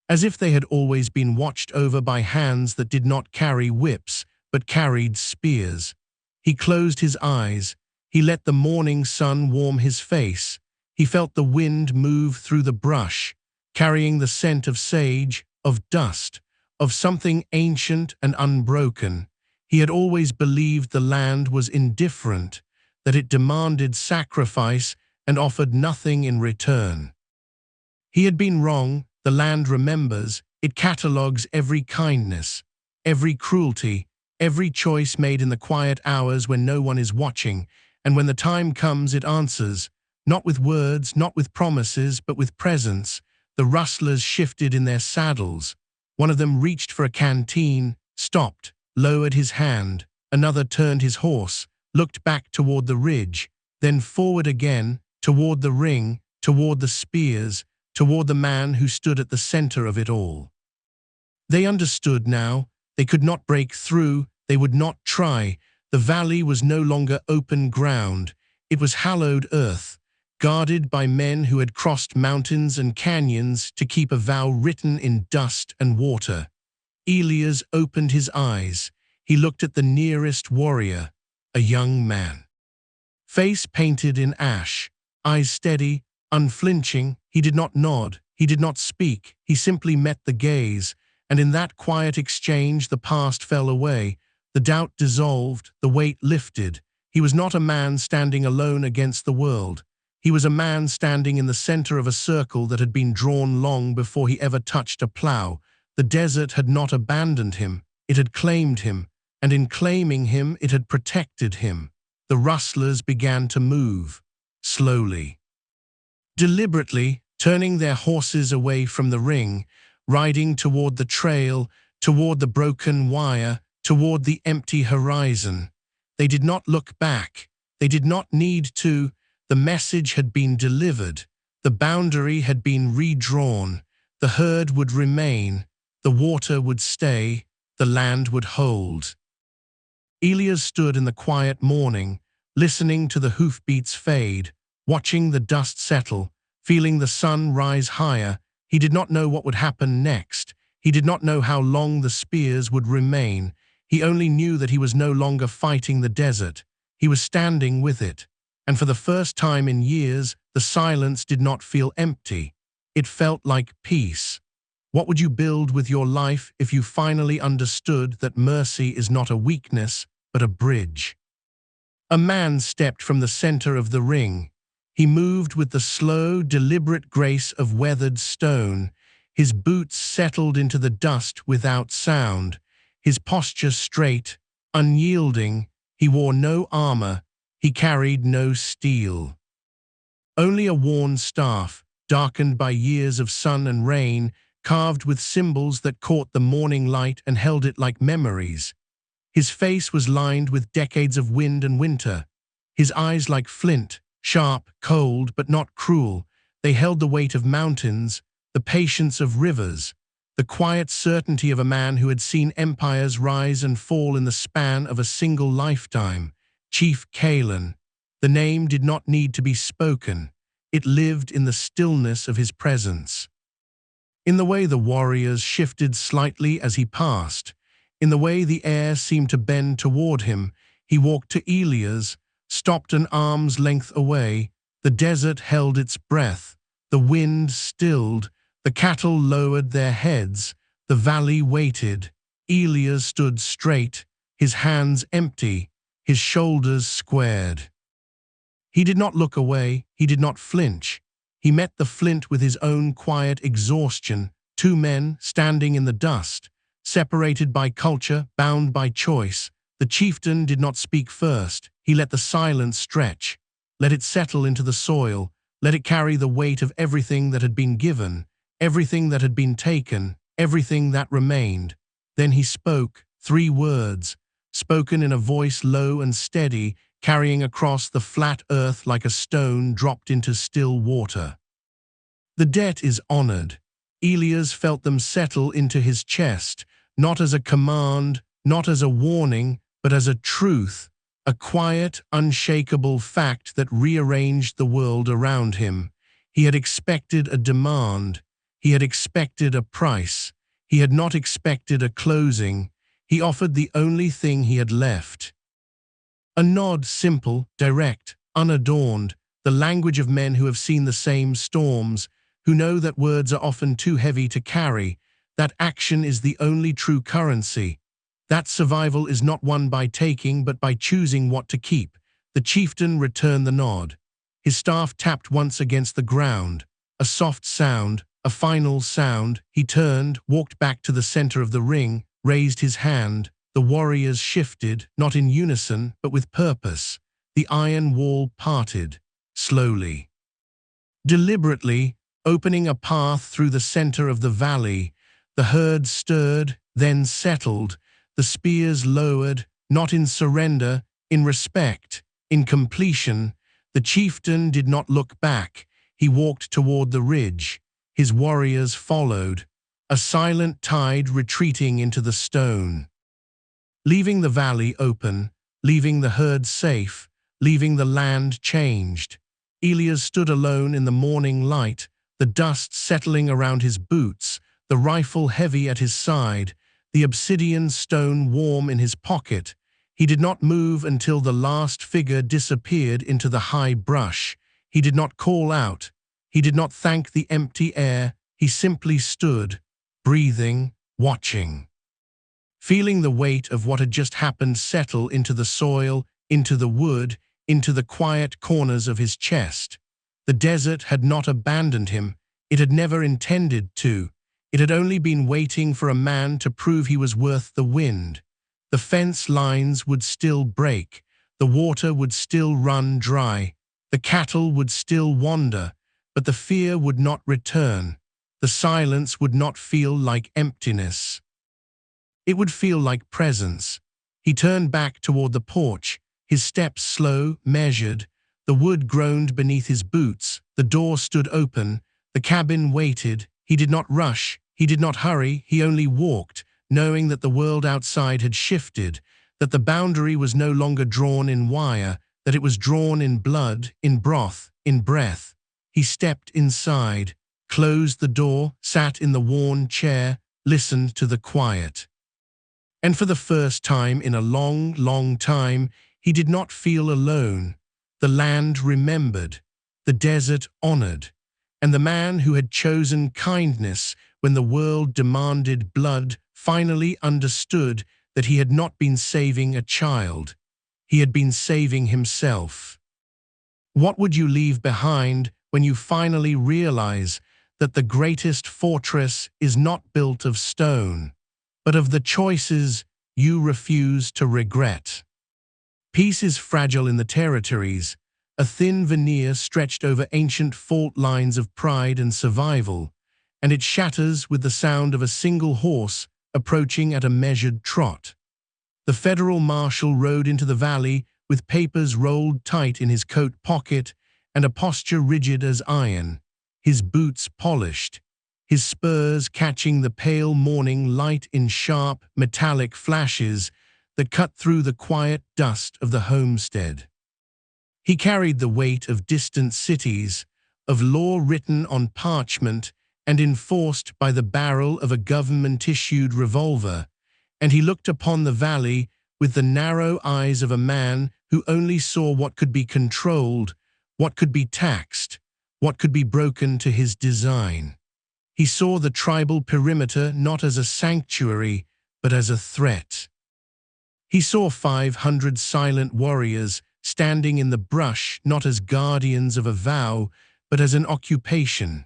As if they had always been watched over by hands that did not carry whips, but carried spears. He closed his eyes. He let the morning sun warm his face. He felt the wind move through the brush, carrying the scent of sage, of dust, of something ancient and unbroken. He had always believed the land was indifferent, that it demanded sacrifice and offered nothing in return. He had been wrong. The land remembers. It catalogues every kindness, every cruelty, every choice made in the quiet hours when no one is watching, and when the time comes it answers, not with words, not with promises, but with presence. The rustlers shifted in their saddles. One of them reached for a canteen, stopped, lowered his hand. Another turned his horse, looked back toward the ridge, then forward again, toward the ring, toward the spears, toward the man who stood at the center of it all. They understood now. They could not break through. They would not try. The valley was no longer open ground. It was hallowed earth, guarded by men who had crossed mountains and canyons to keep a vow written in dust and water. Elias opened his eyes. He looked at the nearest warrior. a young man. Face painted in ash, eyes steady, unflinching, he did not nod, he did not speak, he simply met the gaze, and in that quiet exchange the past fell away, the doubt dissolved, the weight lifted. He was not a man standing alone against the world. He was a man standing in the center of a circle that had been drawn long before he ever touched a plow. The desert had not abandoned him, it had claimed him, and in claiming him it had protected him. The rustlers began to move, slowly, deliberately, turning their horses away from the ring, riding toward the trail, toward the broken wire, toward the empty horizon. They did not look back. They did not need to. The message had been delivered. The boundary had been redrawn. The herd would remain. The water would stay. The land would hold. Elias stood in the quiet morning, listening to the hoofbeats fade, watching the dust settle, feeling the sun rise higher. He did not know what would happen next. He did not know how long the spears would remain. He only knew that he was no longer fighting the desert. He was standing with it. And for the first time in years, the silence did not feel empty. It felt like peace. What would you build with your life if you finally understood that mercy is not a weakness, but a bridge? A man stepped from the center of the ring. He moved with the slow, deliberate grace of weathered stone. His boots settled into the dust without sound. His posture straight, unyielding. He wore no armor. He carried no steel. Only a worn staff, darkened by years of sun and rain, carved with symbols that caught the morning light and held it like memories. His face was lined with decades of wind and winter. His eyes like flint, sharp, cold, but not cruel. They held the weight of mountains, the patience of rivers, the quiet certainty of a man who had seen empires rise and fall in the span of a single lifetime. Chieftain. The name did not need to be spoken. It lived in the stillness of his presence. In the way the warriors shifted slightly as he passed, in the way the air seemed to bend toward him, he walked to Elias, stopped an arm's length away. The desert held its breath. The wind stilled. The cattle lowered their heads. The valley waited. Elias stood straight, his hands empty, his shoulders squared. He did not look away. He did not flinch. He met the flint with his own quiet exhaustion. Two men standing in the dust, separated by culture, bound by choice. The chieftain did not speak first. He let the silence stretch, let it settle into the soil, let it carry the weight of everything that had been given, everything that had been taken, everything that remained. Then he spoke, 3 words, spoken in a voice low and steady, carrying across the flat earth like a stone dropped into still water. The debt is honored. Elias felt them settle into his chest, not as a command, not as a warning, but as a truth, a quiet, unshakable fact that rearranged the world around him. He had expected a demand. He had expected a price. He had not expected a closing. He offered the only thing he had left. A nod, simple, direct, unadorned, the language of men who have seen the same storms, who know that words are often too heavy to carry, that action is the only true currency, that survival is not won by taking but by choosing what to keep. The chieftain returned the nod. His staff tapped once against the ground, a soft sound, a final sound. He turned, walked back to the center of the ring, raised his hand. The warriors shifted, not in unison, but with purpose. The iron wall parted, slowly, deliberately, opening a path through the center of the valley. The herd stirred, then settled. The spears lowered, not in surrender, in respect, in completion. The chieftain did not look back. He walked toward the ridge. His warriors followed, a silent tide retreating into the stone. Leaving the valley open, leaving the herd safe, leaving the land changed. Elias stood alone in the morning light, the dust settling around his boots, the rifle heavy at his side, the obsidian stone warm in his pocket. He did not move until the last figure disappeared into the high brush. He did not call out. He did not thank the empty air. He simply stood, breathing, watching. Feeling the weight of what had just happened settle into the soil, into the wood, into the quiet corners of his chest. The desert had not abandoned him. It had never intended to. It had only been waiting for a man to prove he was worth the wind. The fence lines would still break. The water would still run dry. The cattle would still wander, but the fear would not return. The silence would not feel like emptiness. It would feel like presence. He turned back toward the porch, his steps slow, measured. The wood groaned beneath his boots. The door stood open. The cabin waited. He did not rush. He did not hurry. He only walked, knowing that the world outside had shifted, that the boundary was no longer drawn in wire, that it was drawn in blood, in broth, in breath. He stepped inside, closed the door, sat in the worn chair, listened to the quiet. And for the first time in a long, long time, he did not feel alone. The land remembered, the desert honored, and the man who had chosen kindness when the world demanded blood finally understood that he had not been saving a child. He had been saving himself. What would you leave behind when you finally realize that the greatest fortress is not built of stone, but of the choices you refuse to regret? Peace is fragile in the territories, a thin veneer stretched over ancient fault lines of pride and survival, and it shatters with the sound of a single horse approaching at a measured trot. The federal marshal rode into the valley with papers rolled tight in his coat pocket and a posture rigid as iron, his boots polished, his spurs catching the pale morning light in sharp, metallic flashes that cut through the quiet dust of the homestead. He carried the weight of distant cities, of law written on parchment and enforced by the barrel of a government-issued revolver, and he looked upon the valley with the narrow eyes of a man who only saw what could be controlled, what could be taxed, what could be broken to his design. He saw the tribal perimeter not as a sanctuary, but as a threat. He saw 500 silent warriors standing in the brush not as guardians of a vow, but as an occupation.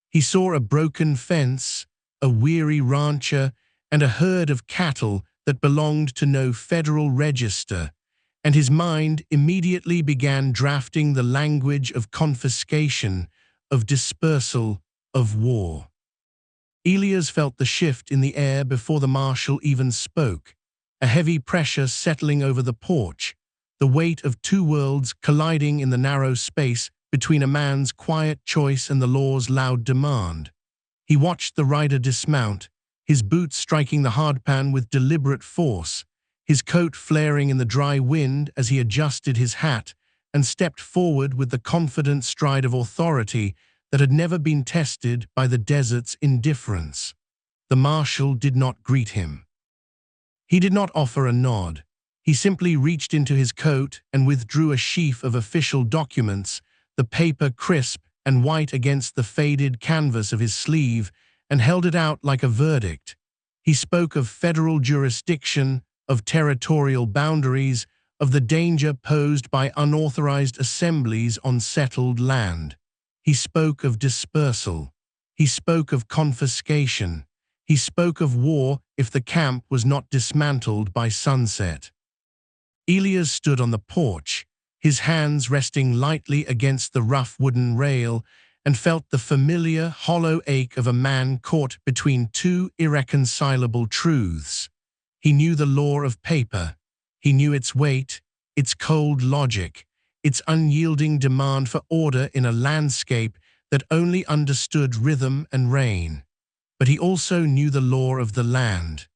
He saw a broken fence, a weary rancher, and a herd of cattle that belonged to no federal register, and his mind immediately began drafting the language of confiscation, of dispersal, of war. Elias felt the shift in the air before the marshal even spoke, a heavy pressure settling over the porch, the weight of two worlds colliding in the narrow space between a man's quiet choice and the law's loud demand. He watched the rider dismount, his boots striking the hardpan with deliberate force, his coat flaring in the dry wind as he adjusted his hat and stepped forward with the confident stride of authority that had never been tested by the desert's indifference. The marshal did not greet him. He did not offer a nod. He simply reached into his coat and withdrew a sheaf of official documents, the paper crisp and white against the faded canvas of his sleeve, and held it out like a verdict. He spoke of federal jurisdiction, of territorial boundaries, of the danger posed by unauthorized assemblies on settled land. He spoke of dispersal. He spoke of confiscation. He spoke of war if the camp was not dismantled by sunset. Elias stood on the porch, his hands resting lightly against the rough wooden rail, and felt the familiar, hollow ache of a man caught between two irreconcilable truths. He knew the law of paper. He knew its weight, its cold logic, its unyielding demand for order in a landscape that only understood rhythm and rain. But he also knew the law of the land.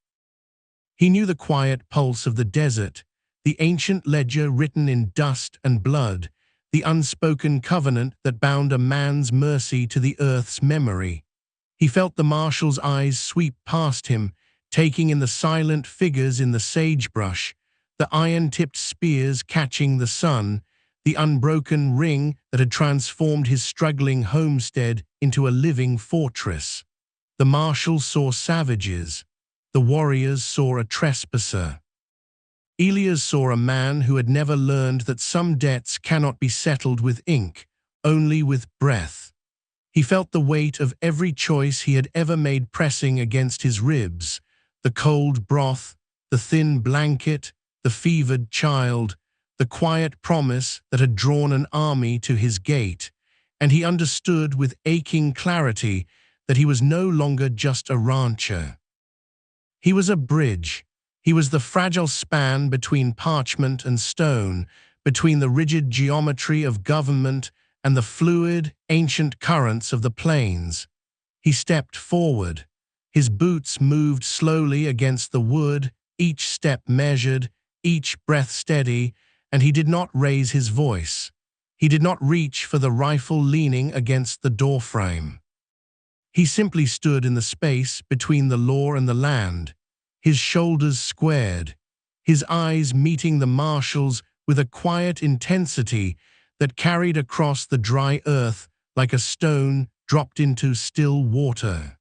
He knew the quiet pulse of the desert, the ancient ledger written in dust and blood, the unspoken covenant that bound a man's mercy to the earth's memory. He felt the marshal's eyes sweep past him, taking in the silent figures in the sagebrush, the iron-tipped spears catching the sun, the unbroken ring that had transformed his struggling homestead into a living fortress. The Marshal saw savages. The warriors saw a trespasser. Elias saw a man who had never learned that some debts cannot be settled with ink, only with breath. He felt the weight of every choice he had ever made pressing against his ribs, the cold broth, the thin blanket, the fevered child, the quiet promise that had drawn an army to his gate, and he understood with aching clarity that he was no longer just a rancher. He was a bridge. He was the fragile span between parchment and stone, between the rigid geometry of government and the fluid, ancient currents of the plains. He stepped forward. His boots moved slowly against the wood, each step measured, each breath steady, and he did not raise his voice. He did not reach for the rifle leaning against the doorframe. He simply stood in the space between the law and the land, his shoulders squared, his eyes meeting the Marshal's with a quiet intensity that carried across the dry earth like a stone dropped into still water.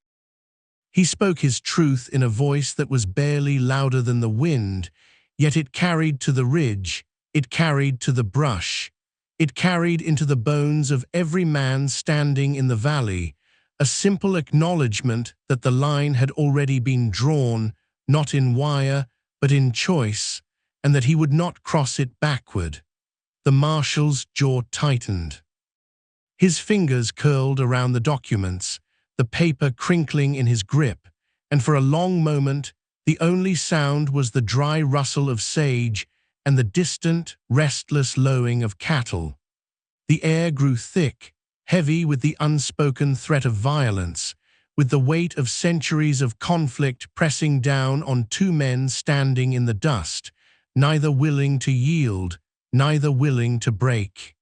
He spoke his truth in a voice that was barely louder than the wind, yet it carried to the ridge, it carried to the brush, it carried into the bones of every man standing in the valley, a simple acknowledgement that the line had already been drawn, not in wire, but in choice, and that he would not cross it backward. The Marshal's jaw tightened. His fingers curled around the documents, the paper crinkling in his grip, and for a long moment the only sound was the dry rustle of sage and the distant, restless lowing of cattle. The air grew thick, heavy with the unspoken threat of violence, with the weight of centuries of conflict pressing down on two men standing in the dust, neither willing to yield, neither willing to break.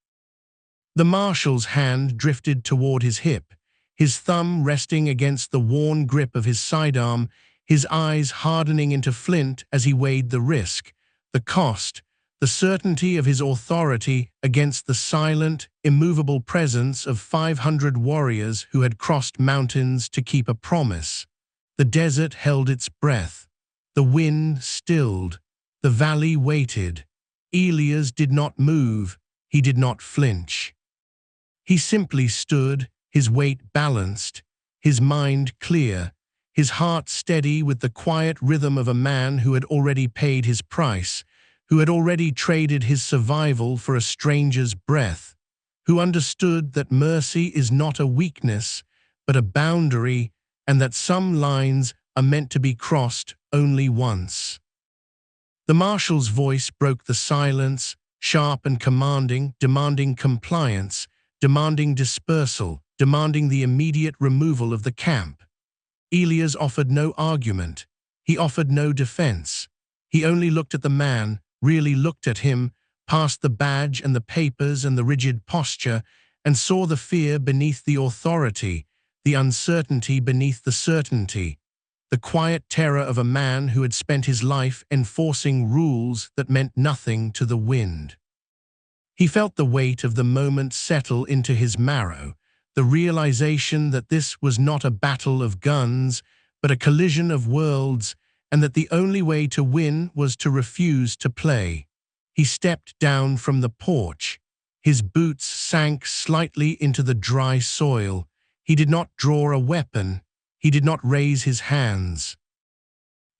The Marshal's hand drifted toward his hip, his thumb resting against the worn grip of his sidearm, his eyes hardening into flint as he weighed the risk, the cost, the certainty of his authority against the silent, immovable presence of 500 warriors who had crossed mountains to keep a promise. The desert held its breath. The wind stilled. The valley waited. Elias did not move. He did not flinch. He simply stood, his weight balanced, his mind clear, his heart steady with the quiet rhythm of a man who had already paid his price, who had already traded his survival for a stranger's breath, who understood that mercy is not a weakness, but a boundary, and that some lines are meant to be crossed only once. The Marshal's voice broke the silence, sharp and commanding, demanding compliance, demanding dispersal, demanding the immediate removal of the camp. Elias offered no argument. He offered no defense. He only looked at the man, really looked at him, past the badge and the papers and the rigid posture, and saw the fear beneath the authority, the uncertainty beneath the certainty, the quiet terror of a man who had spent his life enforcing rules that meant nothing to the wind. He felt the weight of the moment settle into his marrow, the realization that this was not a battle of guns, but a collision of worlds, and that the only way to win was to refuse to play. He stepped down from the porch. His boots sank slightly into the dry soil. He did not draw a weapon. He did not raise his hands.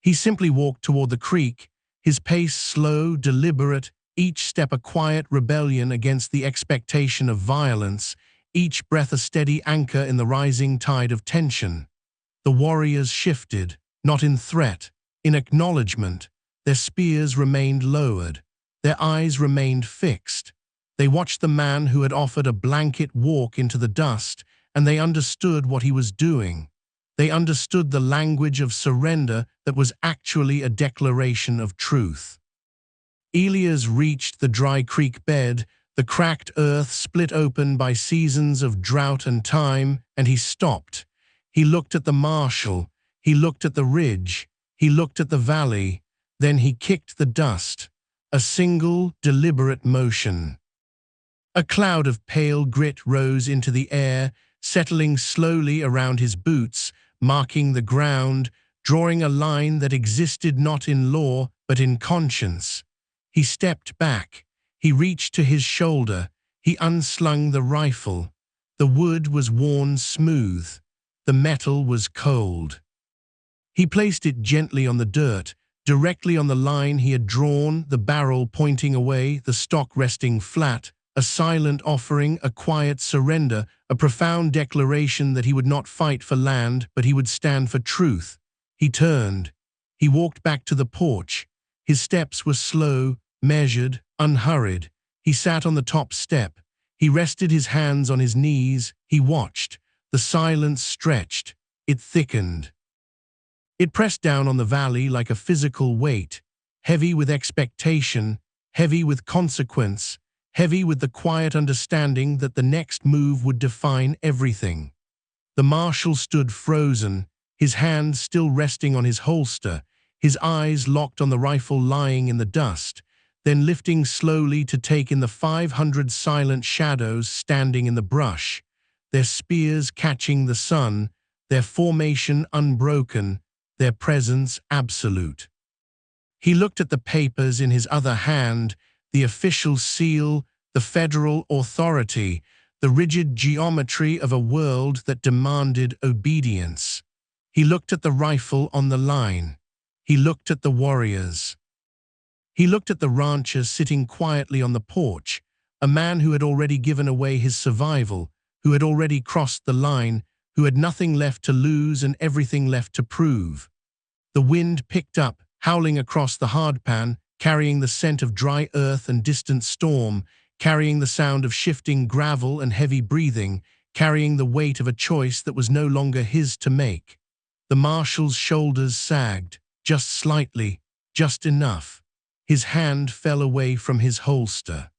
He simply walked toward the creek, his pace slow, deliberate, each step a quiet rebellion against the expectation of violence, each breath a steady anchor in the rising tide of tension. The warriors shifted, not in threat, in acknowledgement. Their spears remained lowered. Their eyes remained fixed. They watched the man who had offered a blanket walk into the dust, and they understood what he was doing. They understood the language of surrender that was actually a declaration of truth. Elias reached the dry creek bed, the cracked earth split open by seasons of drought and time, and he stopped. He looked at the Marshal. He looked at the ridge. He looked at the valley. Then he kicked the dust. a single, deliberate motion. A cloud of pale grit rose into the air, settling slowly around his boots, marking the ground, drawing a line that existed not in law but in conscience. He stepped back. He reached to his shoulder. He unslung the rifle. The wood was worn smooth. The metal was cold. He placed it gently on the dirt, directly on the line he had drawn, the barrel pointing away, the stock resting flat, a silent offering, a quiet surrender, a profound declaration that he would not fight for land, but he would stand for truth. He turned. He walked back to the porch. His steps were slow, measured, unhurried. He sat on the top step. He rested his hands on his knees. He watched. The silence stretched. It thickened. It pressed down on the valley like a physical weight, heavy with expectation, heavy with consequence, heavy with the quiet understanding that the next move would define everything. The Marshal stood frozen, his hand still resting on his holster, his eyes locked on the rifle lying in the dust, then lifting slowly to take in the 500 silent shadows standing in the brush, their spears catching the sun, their formation unbroken, their presence absolute. He looked at the papers in his other hand, the official seal, the federal authority, the rigid geometry of a world that demanded obedience. He looked at the rifle on the line. He looked at the warriors. He looked at the rancher sitting quietly on the porch, a man who had already given away his survival, who had already crossed the line, who had nothing left to lose and everything left to prove. The wind picked up, howling across the hardpan, carrying the scent of dry earth and distant storm, carrying the sound of shifting gravel and heavy breathing, carrying the weight of a choice that was no longer his to make. The Marshal's shoulders sagged, just slightly, just enough. His hand fell away from his holster.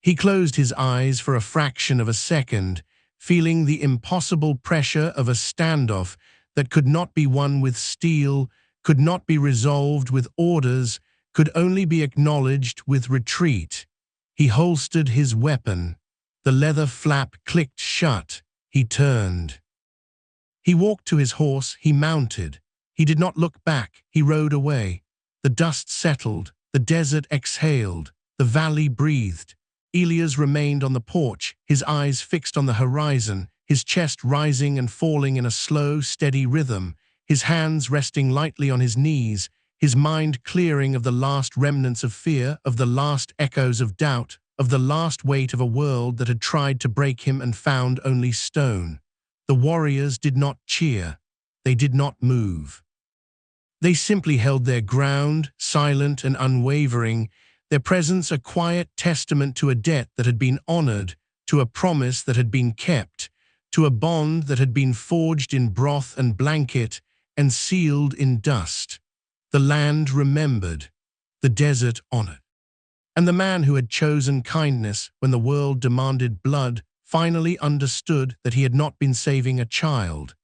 He closed his eyes for a fraction of a second, feeling the impossible pressure of a standoff that could not be won with steel, could not be resolved with orders, could only be acknowledged with retreat. He holstered his weapon. The leather flap clicked shut. He turned. He walked to his horse. He mounted. He did not look back. He rode away. The dust settled. The desert exhaled. The valley breathed. Elias remained on the porch, his eyes fixed on the horizon, his chest rising and falling in a slow, steady rhythm, his hands resting lightly on his knees, his mind clearing of the last remnants of fear, of the last echoes of doubt, of the last weight of a world that had tried to break him and found only stone. The warriors did not cheer. They did not move. They simply held their ground, silent and unwavering, their presence a quiet testament to a debt that had been honored, to a promise that had been kept, to a bond that had been forged in broth and blanket and sealed in dust. The land remembered, the desert honored. And the man who had chosen kindness when the world demanded blood finally understood that he had not been saving a child.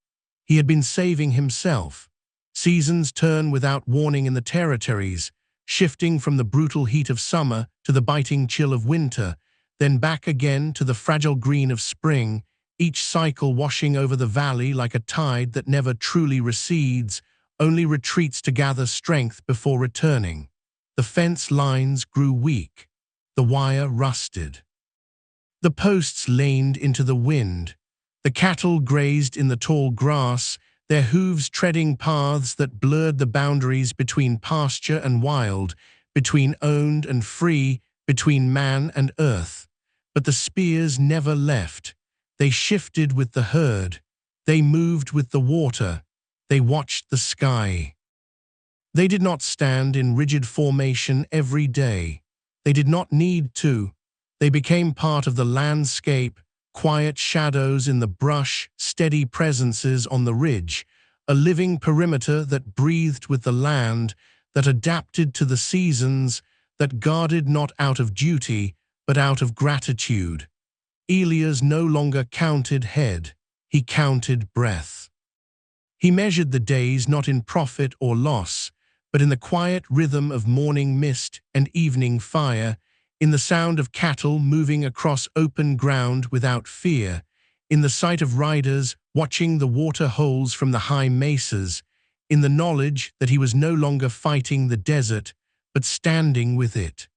He had been saving himself. Seasons turn without warning in the territories, shifting from the brutal heat of summer to the biting chill of winter, then back again to the fragile green of spring, each cycle washing over the valley like a tide that never truly recedes, only retreats to gather strength before returning. The fence lines grew weak. The wire rusted. The posts leaned into the wind. The cattle grazed in the tall grass, their hooves treading paths that blurred the boundaries between pasture and wild, between owned and free, between man and earth. But the spears never left. They shifted with the herd. They moved with the water. They watched the sky. They did not stand in rigid formation every day. They did not need to. They became part of the landscape, quiet shadows in the brush, steady presences on the ridge, a living perimeter that breathed with the land, that adapted to the seasons, that guarded not out of duty, but out of gratitude. Elias no longer counted head, he counted breath. He measured the days not in profit or loss, but in the quiet rhythm of morning mist and evening fire, in the sound of cattle moving across open ground without fear, in the sight of riders watching the water holes from the high mesas, in the knowledge that he was no longer fighting the desert, but standing with it.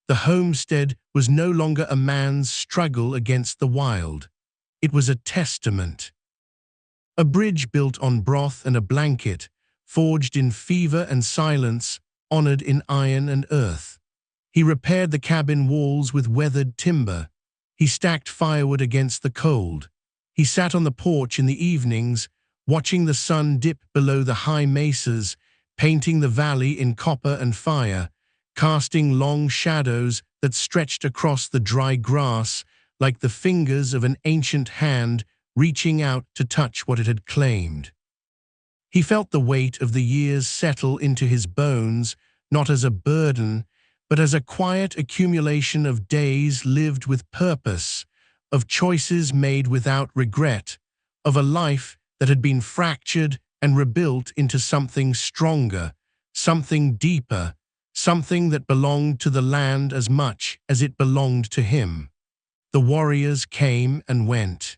The homestead was no longer a man's struggle against the wild. It was a testament. A bridge built on broth and a blanket, forged in fever and silence, honored in iron and earth. He repaired the cabin walls with weathered timber. He stacked firewood against the cold. He sat on the porch in the evenings, watching the sun dip below the high mesas, painting the valley in copper and fire, casting long shadows that stretched across the dry grass like the fingers of an ancient hand reaching out to touch what it had claimed. He felt the weight of the years settle into his bones, not as a burden, but as a quiet accumulation of days lived with purpose, of choices made without regret, of a life that had been fractured and rebuilt into something stronger, something deeper, something that belonged to the land as much as it belonged to him. The warriors came and went.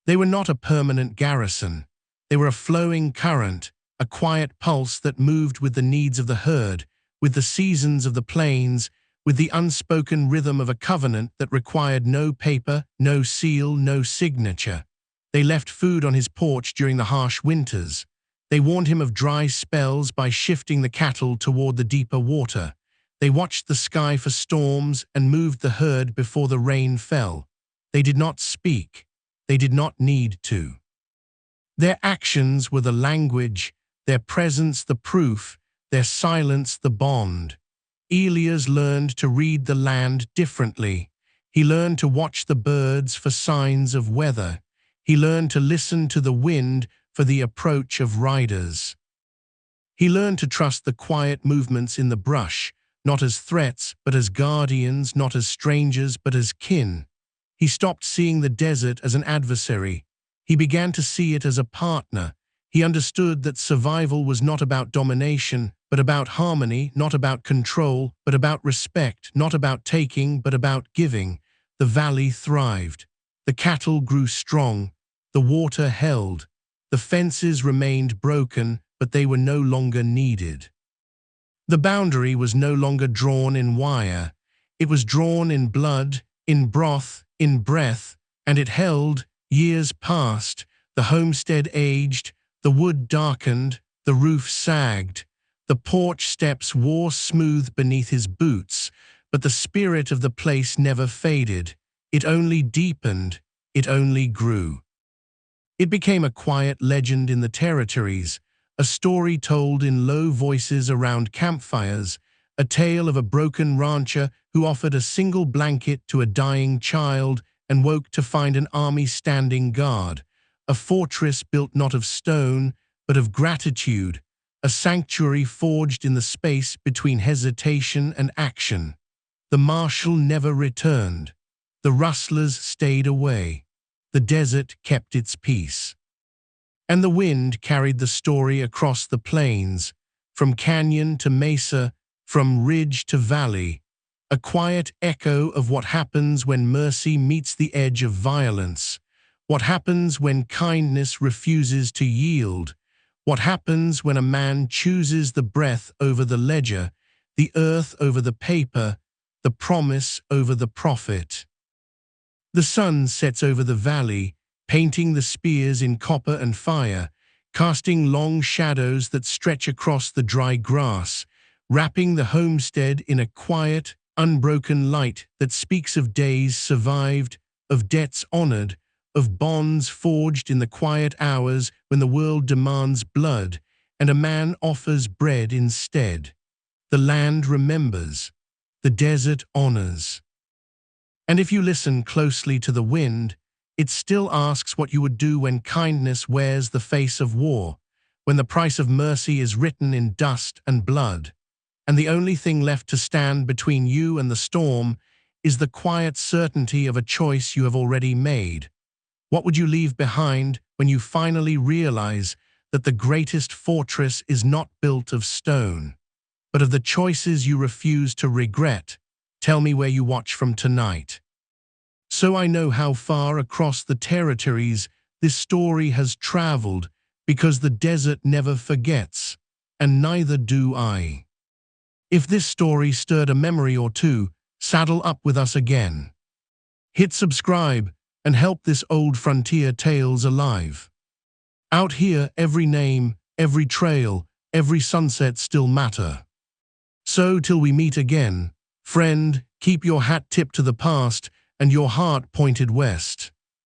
They were not a permanent garrison. They were a flowing current, a quiet pulse that moved with the needs of the herd, with the seasons of the plains, with the unspoken rhythm of a covenant that required no paper, no seal, no signature. They left food on his porch during the harsh winters. They warned him of dry spells by shifting the cattle toward the deeper water. They watched the sky for storms and moved the herd before the rain fell. They did not speak. They did not need to. Their actions were the language, their presence the proof, their silence the bond. Elias learned to read the land differently. He learned to watch the birds for signs of weather. He learned to listen to the wind for the approach of riders. He learned to trust the quiet movements in the brush, not as threats, but as guardians, not as strangers, but as kin. He stopped seeing the desert as an adversary. He began to see it as a partner. He understood that survival was not about domination, but about harmony, not about control, but about respect, not about taking, but about giving. The valley thrived. The cattle grew strong. The water held. The fences remained broken, but they were no longer needed. The boundary was no longer drawn in wire. It was drawn in blood, in broth, in breath, and it held. Years passed, the homestead aged, the wood darkened, the roof sagged. The porch steps wore smooth beneath his boots, but the spirit of the place never faded. It only deepened, it only grew. It became a quiet legend in the territories, a story told in low voices around campfires, a tale of a broken rancher who offered a single blanket to a dying child and woke to find an army standing guard, a fortress built not of stone, but of gratitude, a sanctuary forged in the space between hesitation and action. The Marshal never returned. The Rustlers stayed away. The desert kept its peace. And the wind carried the story across the plains, from canyon to mesa, from ridge to valley, a quiet echo of what happens when mercy meets the edge of violence, what happens when kindness refuses to yield, what happens when a man chooses the breath over the ledger, the earth over the paper, the promise over the prophet. The sun sets over the valley, painting the spears in copper and fire, casting long shadows that stretch across the dry grass, wrapping the homestead in a quiet, unbroken light that speaks of days survived, of debts honored, of bonds forged in the quiet hours when the world demands blood and a man offers bread instead. The land remembers. The desert honors. And if you listen closely to the wind, it still asks what you would do when kindness wears the face of war, when the price of mercy is written in dust and blood, and the only thing left to stand between you and the storm is the quiet certainty of a choice you have already made. What would you leave behind when you finally realize that the greatest fortress is not built of stone, but of the choices you refuse to regret. Tell me where you watch from tonight, so I know how far across the territories this story has traveled, because the desert never forgets, and neither do I. If this story stirred a memory or two, saddle up with us again. Hit subscribe and help this old frontier tales alive. Out here, every name, every trail, every sunset still matter. So till we meet again, friend, keep your hat tipped to the past and your heart pointed west.